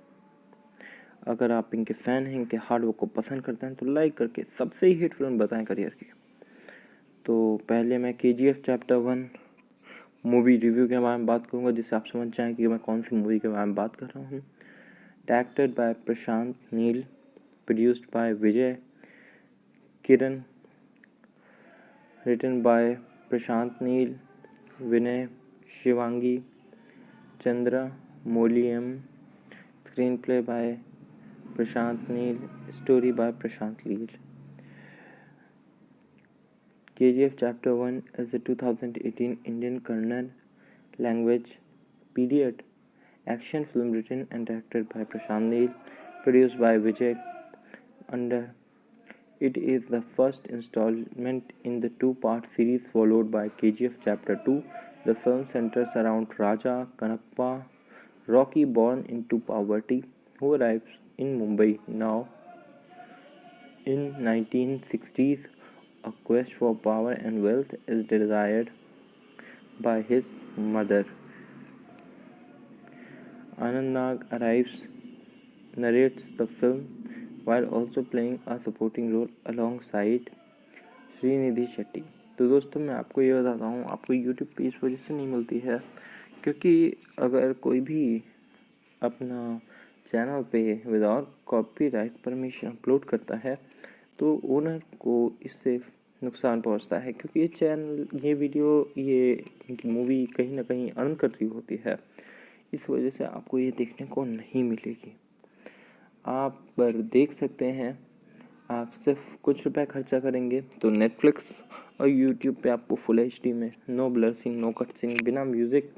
अगर आप इनके फ़ैन हैं, इनके हार्डवर्क को पसंद करते हैं, तो लाइक करके सबसे ही हिट फिल्म बताएं करियर की। तो पहले मैं KGF Chapter 1 मूवी रिव्यू के बारे में बात करूँगा, जिससे आप समझ जाएं कि मैं कौन सी मूवी के बारे में बात कर रहा हूँ। Directed by Prashanth Neel, produced by Vijay Kiran, written by Prashanth Neel, Vinay Shivangi, Chandra मोलियम, screenplay by Prashanth Neel, story by Prashanth Neel. KGF Chapter 1 is a 2018 Indian Kannada language period action film written and directed by Prashant Neel, produced by Vijay Under. It is the first installment in the two-part series followed by KGF Chapter 2. The film centers around Raja Kanappa, Rocky born into poverty, who arrives in Mumbai now in 1960s. A quest for power and wealth is desired by his mother. Anand Nag arrives, narrates the film while also playing a supporting role alongside Srinidhi Shetty. तो दोस्तों मैं आपको ये बताता हूँ, आपको YouTube पे इस वजह से नहीं मिलती है क्योंकि अगर कोई भी अपना चैनल पे विदाउट कॉपीराइट परमिशन अपलोड करता है तो ओनर को इससे नुकसान पहुंचता है, क्योंकि ये चैनल, ये वीडियो, ये मूवी कहीं ना कहीं अर्न कर रही होती है। इस वजह से आपको ये देखने को नहीं मिलेगी। आप पर देख सकते हैं, आप सिर्फ कुछ रुपए खर्चा करेंगे तो नेटफ्लिक्स और यूट्यूब पे आपको फुल HD में, नो ब्लरसिंग, नो कटसिंग, बिना म्यूज़िक,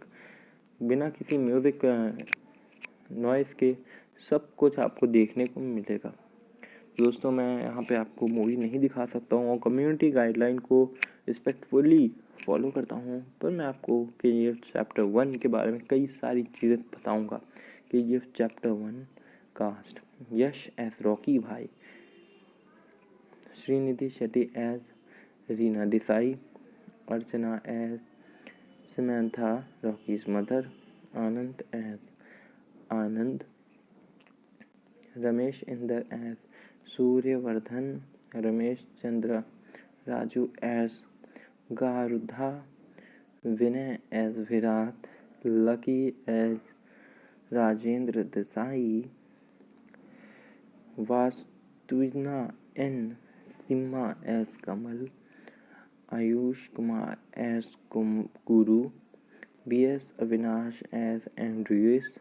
बिना किसी म्यूज़िक नॉइस के सब कुछ आपको देखने को मिलेगा। दोस्तों मैं यहाँ पे आपको मूवी नहीं दिखा सकता हूँ और कम्युनिटी गाइडलाइन को रिस्पेक्टफुली फॉलो करता हूँ, पर मैं आपको KGF Chapter 1 के बारे में कई सारी चीज़ें बताऊँगा। KGF Chapter 1 cast: Yash as Rocky Bhai, Srinidhi Shetty as Reena Desai, Archana as Samantha Rocky's mother, Anand as Anand, Ramesh Inder as Suryavardhan, Ramesh Chandra Raju as Garuda, Vinay as Virat, Lucky as Rajendra Desai, वास्तुना N Simha as Kamal, Ayush Kumar as Guru, BS Avinash as Andrews,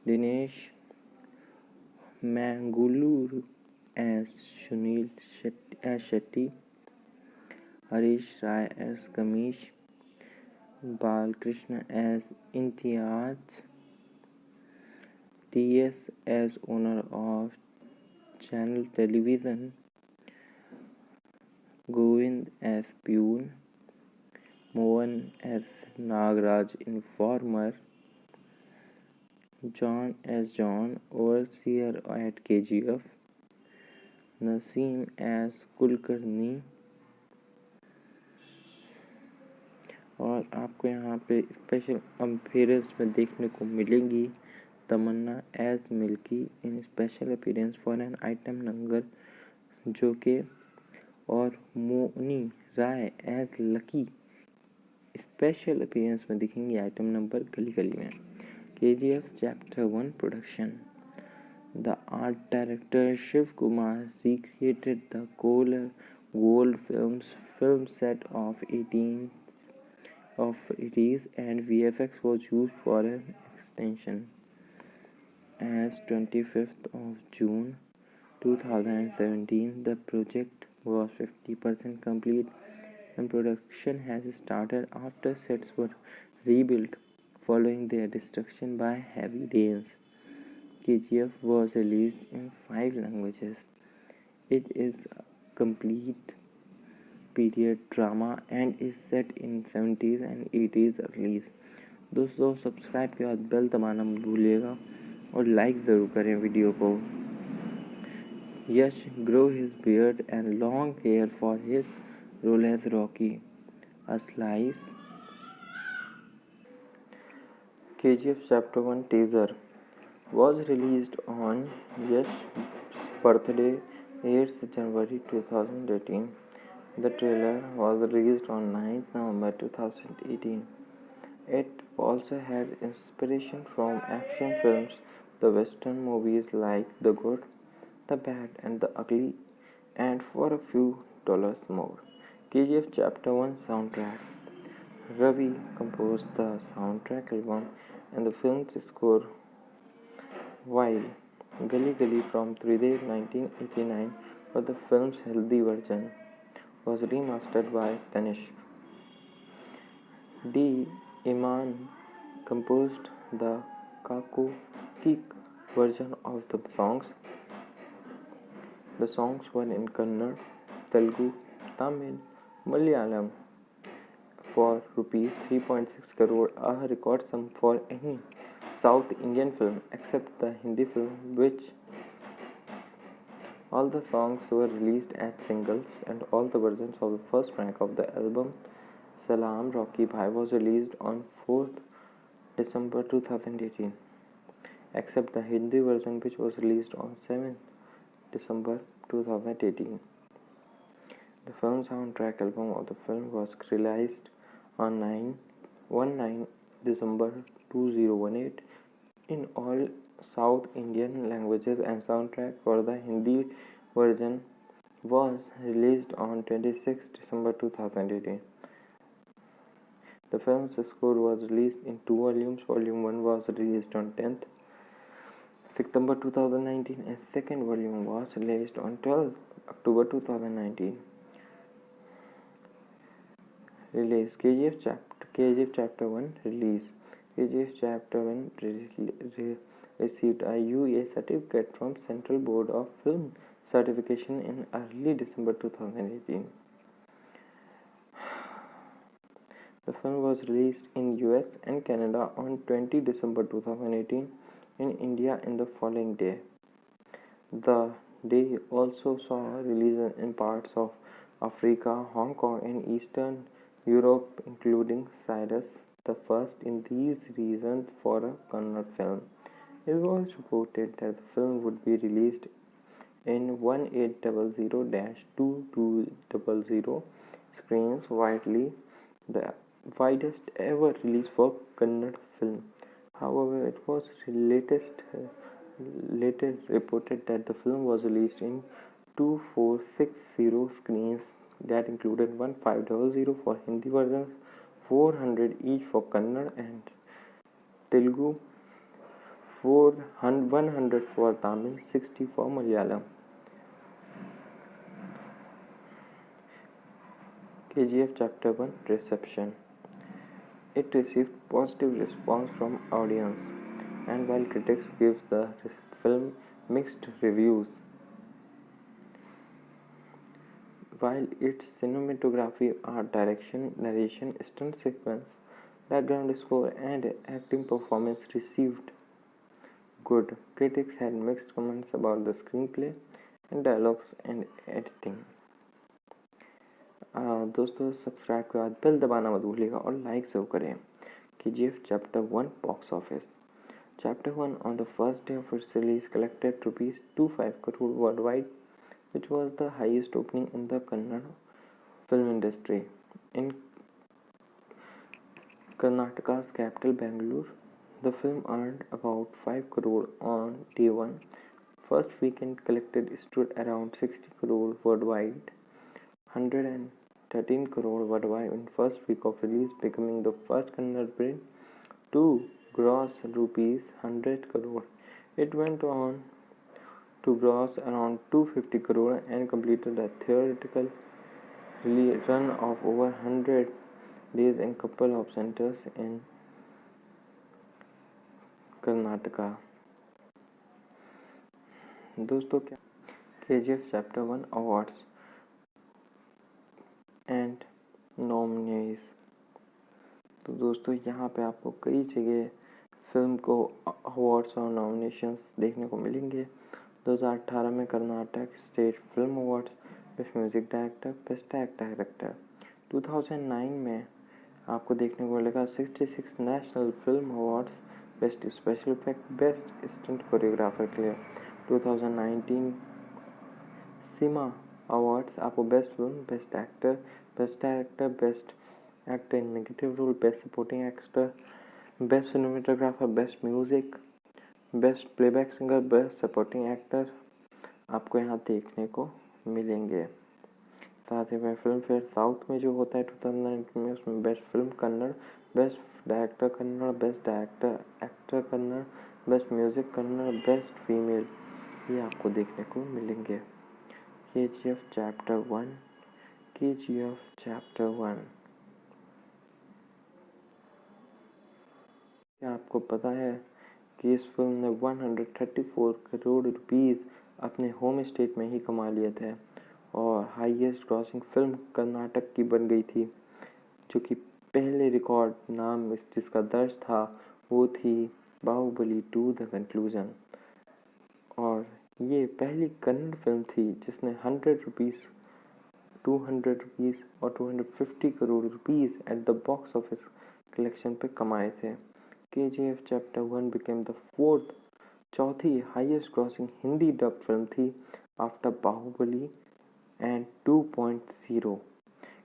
Dinesh Mangaluru as Sunil Shetty, Harish Rai as Kamish, Balakrishna as Imtiaz, TS as owner of channel television, Govind as peon, Mohan as Nagaraj informer, John as John, overseer at KGF, Naseem as Kulkarni. और आपको यहाँ पे special appearance में देखने को मिलेंगी Tamannaah as Milky in special appearance for an item number जो के, और Mouni Roy as Lucky special appearance में दिखेंगी आइटम नंबर गली गली में। KGF Chapter 1 production. The art director Shiv Kumar recreated the gold film set of 80s and VFX was used for an extension. as 25th of June 2017. The project was 50% complete and production has started after sets were rebuilt following their destruction by heavy rains. KGF was released in 5 languages. It is a complete period drama and is set in 70s and 80s early. दोस्तों subscribe के बाद bell दबाना मत भूलिएगा और like ज़रूर करें video को. यश grew his beard and long hair for his role as Rocky. A slice. KGF Chapter 1 teaser was released on Yash's birthday, 8th January 2018. The trailer was released on 9th November 2018. It also had inspiration from action films, the Western movies like The Good, The Bad, and The Ugly, and for a few dollars more. KGF Chapter 1 soundtrack. Ravi composed the soundtrack album and the film's score, while Gali Gali from Tridev 1989 for the film's Hindi version was remastered by Tanishq. D. Iman composed the Kaku Kik version of the songs. The songs were in Kannada, Telugu, Tamil, Malayalam for rupees 3.6 crore, a record sum for any South Indian film except the Hindi film, which all the songs were released as singles, and all the versions of the first track of the album Salaam Rocky Bhai was released on 4th December 2018, except the Hindi version, which was released on 7th December 2018. The film soundtrack album of the film was released on 19 December 2018 in all South Indian languages, and soundtrack for the Hindi version was released on 26 December 2018. The film's score was released in 2 volumes. Volume 1 was released on 10th September 2019 and second volume was released on 12th October 2019. Release. KGF Chapter 1 release. KGF Chapter 1 received a UA certificate from Central Board of Film Certification in early December 2018. The film was released in US and Canada on 20 December 2018, in India in the following day. The day also saw release in parts of Africa, Hong Kong, and Eastern Europe, including Cyrus, the first in these regions for a Kannada film. It was reported that the film would be released in 1800-2200 screens, widely the widest ever release for Kannada film. However, it was later reported that the film was released in 2460 screens that included 1500 for Hindi versions, 400 each for Kannada and Telugu, 100 for Tamil, 60 for Malayalam. KGF Chapter 1 reception. It received positive response from audience, and while critics give the film mixed reviews, while its cinematography, art direction, narration, stunt sequence, background score, and acting performance received good. Critics had mixed comments about the screenplay and dialogues and editing. दोस्तों subscribe के बाद bell दबाना मत भूलिएगा और like ज़रूर करें. KGF Chapter 1 box office. Chapter 1 on the first day of its release collected rupees 25 crore worldwide, which was the highest opening in the Kannada film industry. In Karnataka's capital Bangalore, the film earned about 5 crore on day 1. First weekend collected stood around 60 crore worldwide, 113 crore worldwide in first week of release, becoming the first Kannada film to gross rupees 100 crore It went on to gross around 250 crore and completed a theatrical run of over 100 days in couple of centers in Karnataka. दोस्तों क्या KGF Chapter 1 awards and nominees. तो दोस्तों यहाँ पे आपको कई जगह film को अवार्ड्स और नॉमिनेशंस देखने को मिलेंगे। 2018 में Karnataka state film awards best music director, best actor director. 2009 में आपको देखने को मिलेगा 66 national film awards best special effect, best stunt choreographer के लिए। 2019 सीमा अवार्ड्स आपको best film, best actor, best director, best actor in negative role, best supporting actor, best cinematographer, best music, best playback singer, best supporting actor आपको यहाँ देखने को मिलेंगे। साथ ही में फिल्म फेयर साउथ में जो होता है 2019 में, उसमें best film Kannada, best director Kannada, best director actor Kannada, best music Kannada, best female, ये आपको देखने को मिलेंगे। KGF Chapter 1, KGF Chapter 1। क्या आपको पता है कि इस फिल्म ने 134 करोड़ रुपीस अपने होम स्टेट में ही कमा लिए थे और हाईएस्ट ग्रॉसिंग फिल्म कर्नाटक की बन गई थी, जो कि पहले रिकॉर्ड नाम जिसका दर्ज था वो थी बाहुबली 2 द कंक्लूजन। और ये पहली कन्नड़ फिल्म थी जिसने 100 रुपीस, 200 रुपीस और 250 crore rupees at the box office collection पे कमाए थे। KGF Chapter 1 became the fourth, चौथी highest grossing Hindi dub film थी after Baahubali and 2.0।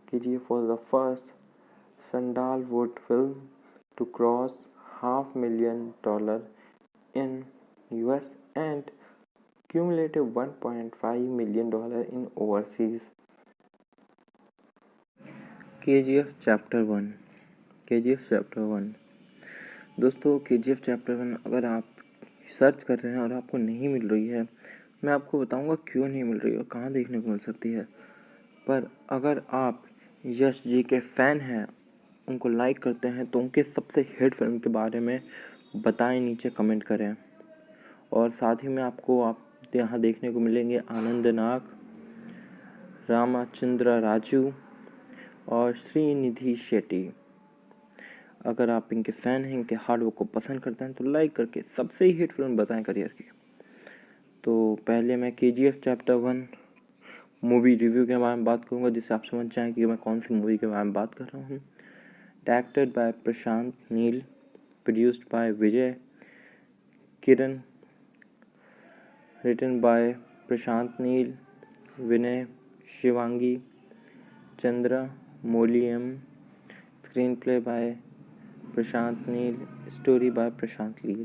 KGF was the first sandalwood film to cross $500,000 in US and cumulative $1.5 million in overseas। KGF Chapter 1, KGF Chapter 1। दोस्तों KGF Chapter 1 अगर आप search कर रहे हैं और आपको नहीं मिल रही है, मैं आपको बताऊंगा क्यों नहीं मिल रही है और कहाँ देखने को मिल सकती है। पर अगर आप यश जी के फ़ैन हैं, उनको लाइक करते हैं, तो उनके सबसे हिट फिल्म के बारे में बताएं, नीचे कमेंट करें। और साथ ही में आपको यहाँ देखने को मिलेंगे आनंद नाग, रामचंद्र राजू और श्रीनिधि शेट्टी। अगर आप इनके फ़ैन हैं, इनके हार्ड वर्क को पसंद करते हैं, तो लाइक करके सबसे ही हिट फिल्म बताएं करियर की। तो पहले मैं KGF Chapter 1 मूवी रिव्यू के बारे में बात करूंगा, जिससे आप समझ जाएं कि मैं कौन सी मूवी के बारे में बात कर रहा हूँ। Directed by Prashanth Neel, produced by Vijay Kiran, written by Prashanth Neel, Vinay Shivangi, Chandra मोलियम, screenplay by Prashanth Neel, story by Prashanth Neel.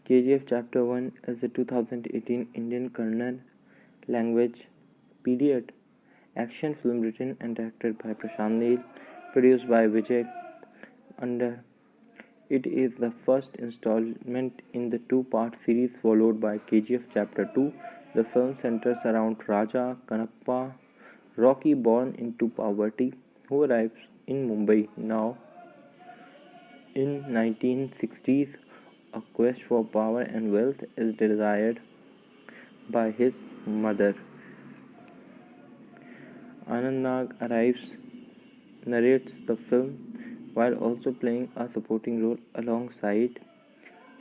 KGF Chapter 1 is a 2018 Indian Kannada language period action film written and directed by Prashant Neel, produced by Vijay Under. It is the first installment in the two-part series followed by KGF Chapter 2. The film centers around Raja Kannappa, Rocky born into poverty, who arrives in Mumbai now in 1960s. A quest for power and wealth is desired by his mother. Anand Nag arrives, narrates the film while also playing a supporting role alongside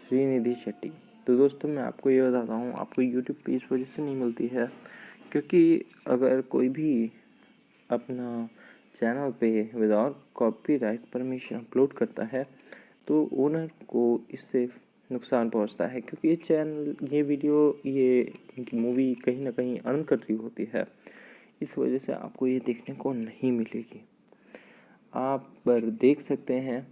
Srinidhi Shetty. तो दोस्तों मैं आपको ये बताता हूँ, आपको YouTube पे इस वजह से नहीं मिलती है क्योंकि अगर कोई भी अपना चैनल पे विदाउट कॉपीराइट परमिशन अपलोड करता है तो ओनर को इससे नुकसान पहुंचता है, क्योंकि ये चैनल, ये वीडियो, ये मूवी कहीं ना कहीं अर्न कर रही होती है। इस वजह से आपको ये देखने को नहीं मिलेगी। आप पर देख सकते हैं,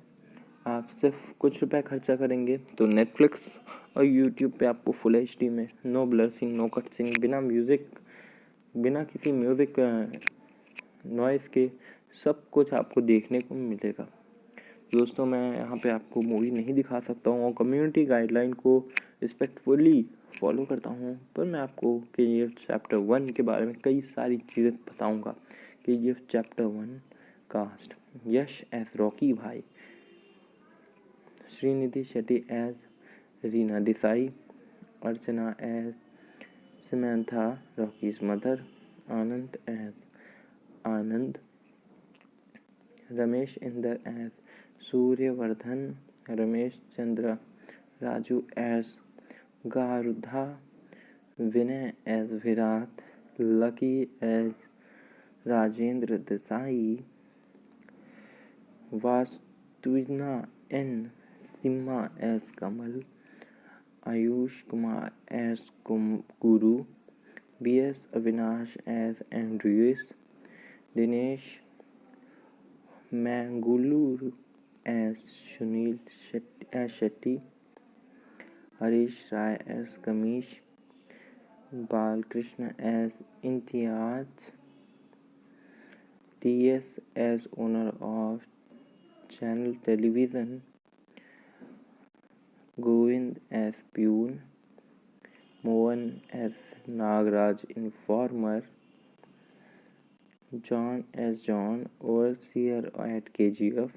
आप सिर्फ कुछ रुपए खर्चा करेंगे तो नेटफ्लिक्स और यूट्यूब पे आपको फुल HD में नो ब्लरसिंग, नो कटसिंग, बिना म्यूज़िक, बिना किसी म्यूज़िक नॉइज़ के सब कुछ आपको देखने को मिलेगा। दोस्तों मैं यहाँ पे आपको मूवी नहीं दिखा सकता हूँ और कम्युनिटी गाइडलाइन को रिस्पेक्टफुली फॉलो करता हूँ, पर मैं आपको KGF चैप्टर 1 के बारे में कई सारी चीज़ें बताऊँगा। KGF chapter 1 cast: Yash as Rocky Bhai, Srinidhi Shetty as Reena Desai, Archana as Samantha, Rocky's mother, Anand as Anand, Ramesh Inder as Suryavardhan, Ramesh Chandra, Raju as Garudha, Vinay as Virat, Lucky as Rajendra Desai, Vastuvina N. Simha as Kamal, Ayush Kumar as Guru, B.S. Avinash as Andreas, Dinesh Mangulur as Sunil Shetty, Harish Rai as Kamish, Balkrishna as Imtiaz, T.S. as owner of Channel Television, Govind as Pune, Mohan as Nagraj Informer, John as John, overseer at KGF,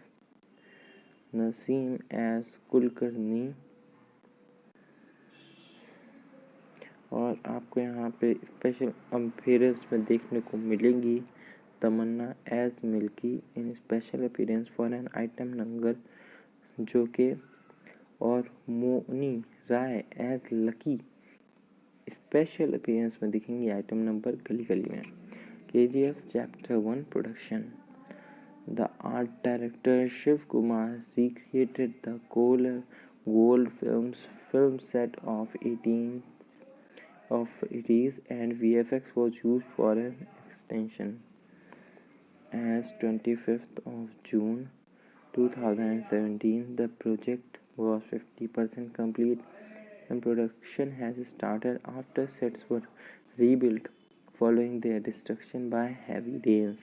Naseem as Kulkarni, और आपको यहाँ पे special appearance में देखने को मिलेंगी Tamannaah as Milky in special appearance for an item number जो के, और Mouni Roy as Lucky special appearance में दिखेंगी आइटम नंबर गली गली में। KGF Chapter 1 production. The art director Shiv Kumar recreated the gold film set of 80s and VFX was used for an extension. As 25th of June 2017, the project was 50% complete and production has started after sets were rebuilt following their destruction by heavy rains.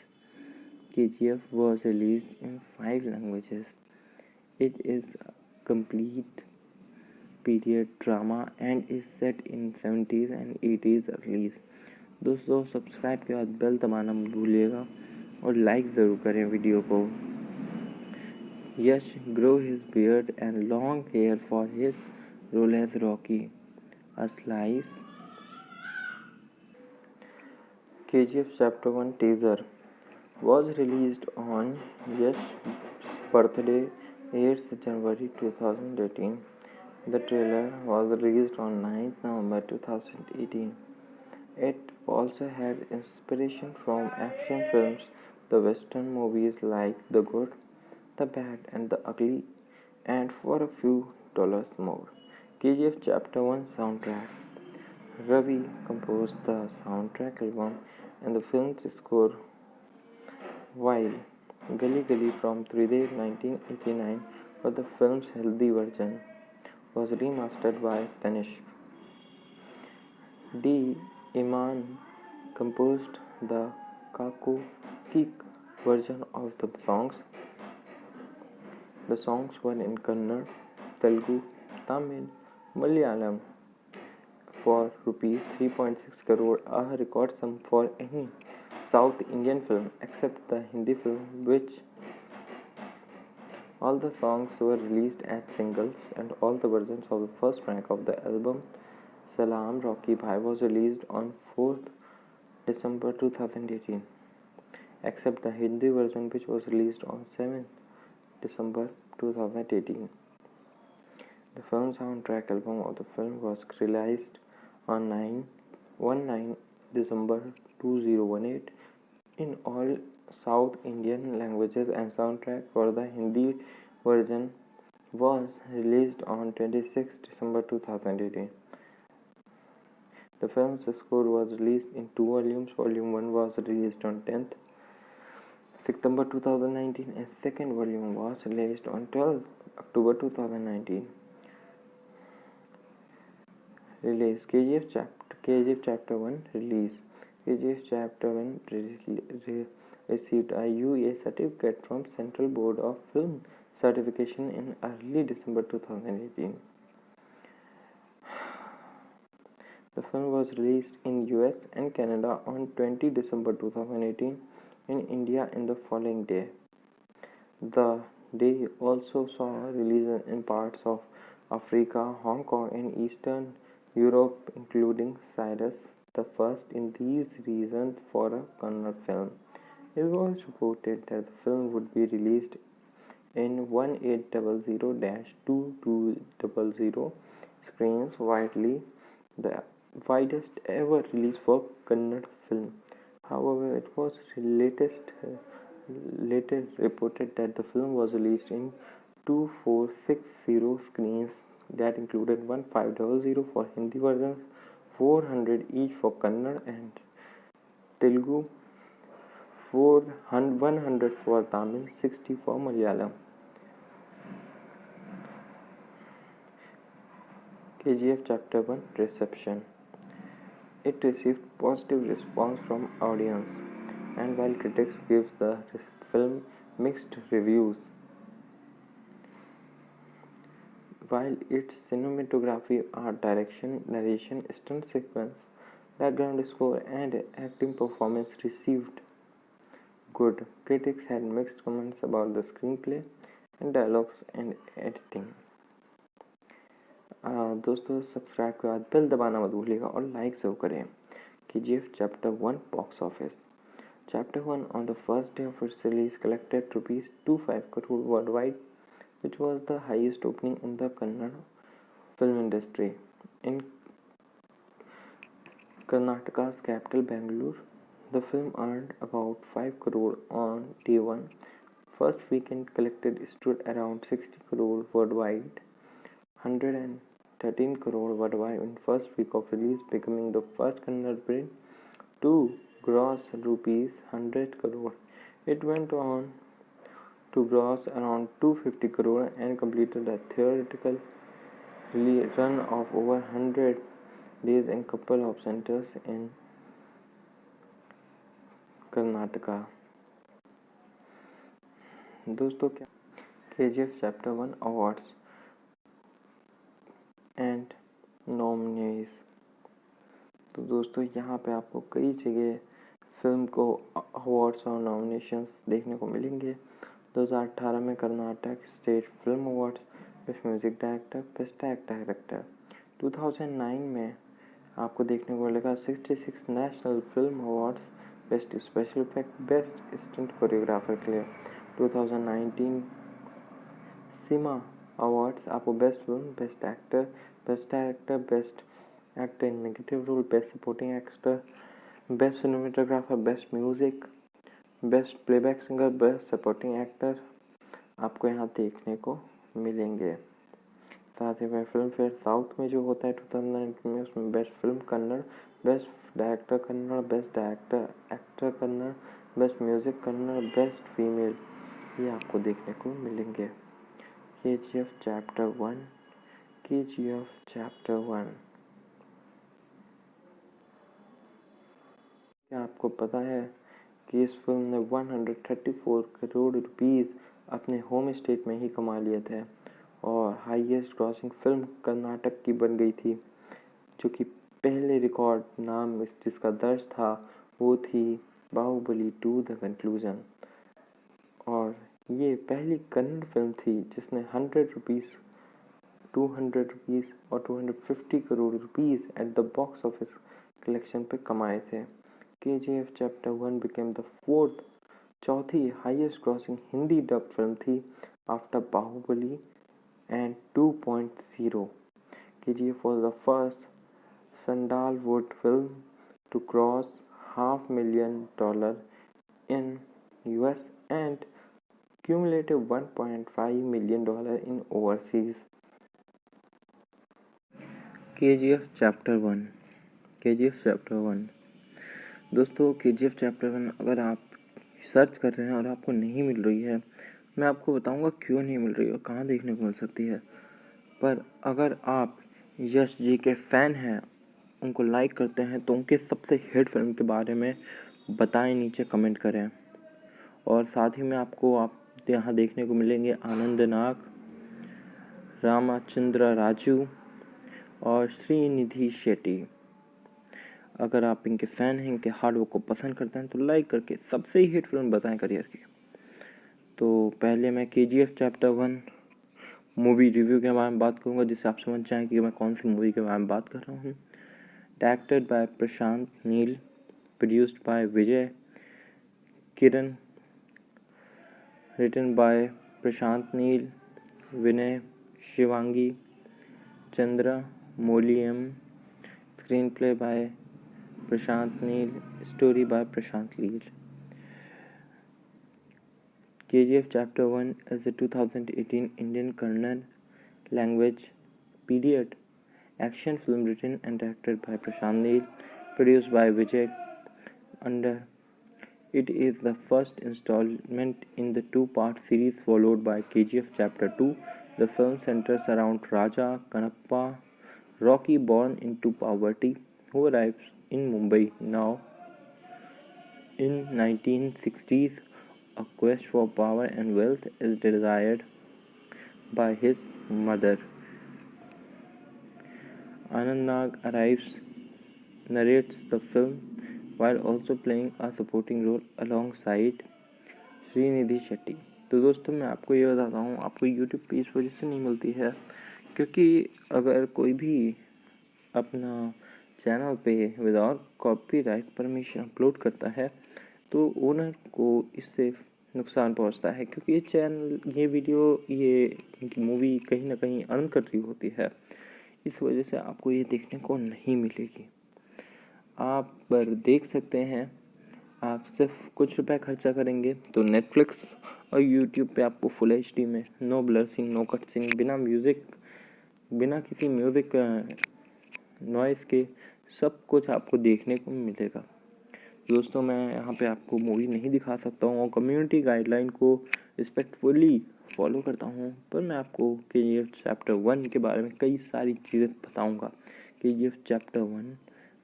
KGF was released in 5 languages. It is a complete period drama and is set in 70s and 80s early. दोस्तों subscribe के बाद bell दबाना मत भूलिएगा और like ज़रूर करें video को। यश grow his beard and long hair for his role as Rocky. A slice. KGF Chapter 1 teaser was released on Yash's birthday, 8th January 2018. The trailer was released on 9th November 2018. It also had inspiration from action films, the western movies like The Good, The Bad and the Ugly, and for a few dollars more. KGF Chapter 1 soundtrack. Ravi composed the soundtrack album and the film's score, while Gali Gali from Tridev 1989 for the film's Hindi version was remastered by Tanishq. D. Iman composed the Kako Kik version of the songs. The songs were in Kannada, Telugu, Tamil, Malayalam for rupees 3.6 crore, a record sum for any South Indian film except the Hindi film, which all the songs were released as singles and all the versions of the first track of the album Salaam Rocky Bhai was released on 4th December 2018 except the Hindi version, which was released on 7th December 2018. The film soundtrack album of the film was released on 19 December 2018 in all South Indian languages, and soundtrack for the Hindi version was released on 26 December 2018. The film's score was released in 2 volumes. Volume 1 was released on 10th September 2019 and second volume was released on 12th October 2019. Release. KGF Chapter 1 release. KGF Chapter 1 received a UA certificate from Central Board of Film certification in early December 2018. The film was released in US and Canada on 20 December 2018, in India in the following day. The day also saw release in parts of Africa, Hong Kong, and Eastern Europe, including Cyrus, the first in these regions for a Kannada film. It was reported that the film would be released in 1800-2200 screens widely, the widest ever release for Kannada film. However, it was later reported that the film was released in 2460 screens that included 1500 for Hindi versions, 400 each for Kannada and Telugu, 100 for Tamil, 60 for Malayalam. KGF Chapter 1 Reception. It received positive response from audience, and while critics give the film mixed reviews, while its cinematography, art direction, narration, stunt sequence, background score, and acting performance received good, critics had mixed comments about the screenplay and dialogues and editing. दोस्तों subscribe के बाद bell दबाना मत भूलिएगा और like ज़रूर करें. KGF Chapter 1 Box Office. Chapter 1 on the first day of its release collected ₹25 crore worldwide, which was the highest opening in the Kannada film industry. In Karnataka's capital Bangalore, the film earned about 5 crore on day 1. First weekend collected stood around 60 crore worldwide, 113 crore worldwide in first week of release, becoming the first Kannada film to gross ₹100 crore. It went on to gross around 250 crore and completed a theatrical run of over 100 days in couple of centers in Karnataka. दोस्तों क्या KGF Chapter 1 Awards and nominees. तो दोस्तों यहाँ पे आपको कई जगह film को अवार्ड्स और नॉमिनेशंस देखने को मिलेंगे. 2018 में Karnataka state film awards, best music director, best actor director. 2009 में आपको देखने को मिलेगा 66 national film awards, best special effect, best stunt choreographer के लिए. 2019 सिमा अवार्ड्स आपको best film, best actor, best director, best actor in negative role, best supporting actor, best cinematographer, best music, best playback singer, best supporting actor आपको यहाँ देखने को मिलेंगे. साथ ही में फिल्म फेयर साउथ में जो होता है 2019 में, उसमें best film Kannada, best director Kannada, best director actor Kannada, best music Kannada, best female, ये आपको देखने को मिलेंगे. KGF Chapter 1. KGF Chapter 1. क्या आपको पता है कि इस फिल्म ने 134 करोड़ रुपीस अपने होम स्टेट में ही कमा लिए थे और हाईएस्ट ग्रॉसिंग फिल्म कर्नाटक की बन गई थी, जो कि पहले रिकॉर्ड नाम जिसका दर्ज था वो थी बाहुबली 2 द कंक्लूजन. और ये पहली कन्नड़ फिल्म थी जिसने 100 रुपीस, 200 रुपीस और 250 crore rupees at the box office collection पे कमाए थे. KGF Chapter 1 became the fourth, चौथी highest grossing Hindi dub film थी after Baahubali and 2.0. KGF was the first sandalwood film to cross $500,000 in US and cumulative $1.5 million in overseas. KGF Chapter 1. KGF Chapter 1. दोस्तों KGF Chapter 1 अगर आप search कर रहे हैं और आपको नहीं मिल रही है, मैं आपको बताऊंगा क्यों नहीं मिल रही है और कहाँ देखने को मिल सकती है. पर अगर आप यश जी के फ़ैन हैं, उनको लाइक करते हैं, तो उनके सबसे हिट फिल्म के बारे में बताएं, नीचे कमेंट करें. और साथ ही में आपको आप तो यहाँ देखने को मिलेंगे आनंद नाग, रामचंद्र राजू और श्रीनिधि शेट्टी। अगर आप इनके फ़ैन हैं, इनके हार्ड वर्क को पसंद करते हैं तो लाइक करके सबसे ही हिट फिल्म बताएं करियर की। तो पहले मैं KGF चैप्टर 1 मूवी रिव्यू के बारे में बात करूँगा, जिससे आप समझ जाएं कि मैं कौन सी मूवी के बारे में बात कर रहा हूँ। Directed by Prashanth Neel, produced by Vijay Kiran, written by Prashanth Neel, Vinay Shivangi, Chandra मोलियम, screenplay by Prashanth Neel, story by Prashanth Neel. KGF Chapter 1 is a 2018 Indian Kannada language period action film written and directed by Prashant Neel, produced by Vijay Under. It is the first installment in the two-part series followed by KGF Chapter 2. The film centers around Raja Kannappa, Rocky born into poverty, who arrives in Mumbai now in 1960s. A quest for power and wealth is desired by his mother. Anand Nag arrives, narrates the film while also playing a supporting role alongside Srinidhi Shetty. तो दोस्तों मैं आपको ये बताता हूँ, आपको YouTube पे इस वजह से नहीं मिलती है क्योंकि अगर कोई भी अपना चैनल पे विदाउट कॉपीराइट परमिशन अपलोड करता है तो ओनर को इससे नुकसान पहुंचता है, क्योंकि ये चैनल, ये वीडियो, ये मूवी कहीं ना कहीं अर्न कर रही होती है। इस वजह से आपको ये देखने को नहीं मिलेगी। आप पर देख सकते हैं, आप सिर्फ कुछ रुपए खर्चा करेंगे तो नेटफ्लिक्स और यूट्यूब पे आपको फुल HD में no blur scene, no cut scene, बिना म्यूज़िक, बिना किसी म्यूज़िक नॉइज़ के सब कुछ आपको देखने को मिलेगा। दोस्तों मैं यहाँ पे आपको मूवी नहीं दिखा सकता हूँ और कम्युनिटी गाइडलाइन को रिस्पेक्टफुली फॉलो करता हूँ, पर मैं आपको KGF चैप्टर 1 के बारे में कई सारी चीज़ें बताऊँगा। KGF chapter 1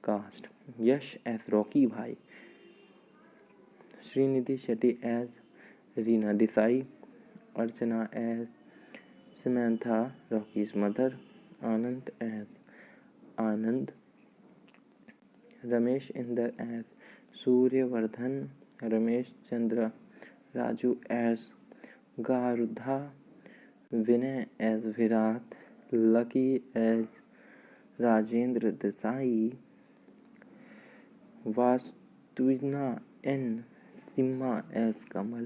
cast: Yash as Rocky Bhai, Srinidhi Shetty as Reena Desai, Archana as Samantha Rocky's mother, Anand as Anand, Ramesh Inder as Suryavardhan, Ramesh Chandra Raju as Garuda, Vinay as Virat, Lucky as Rajendra Desai, वास्तुना एन सिम्हा एज कमल,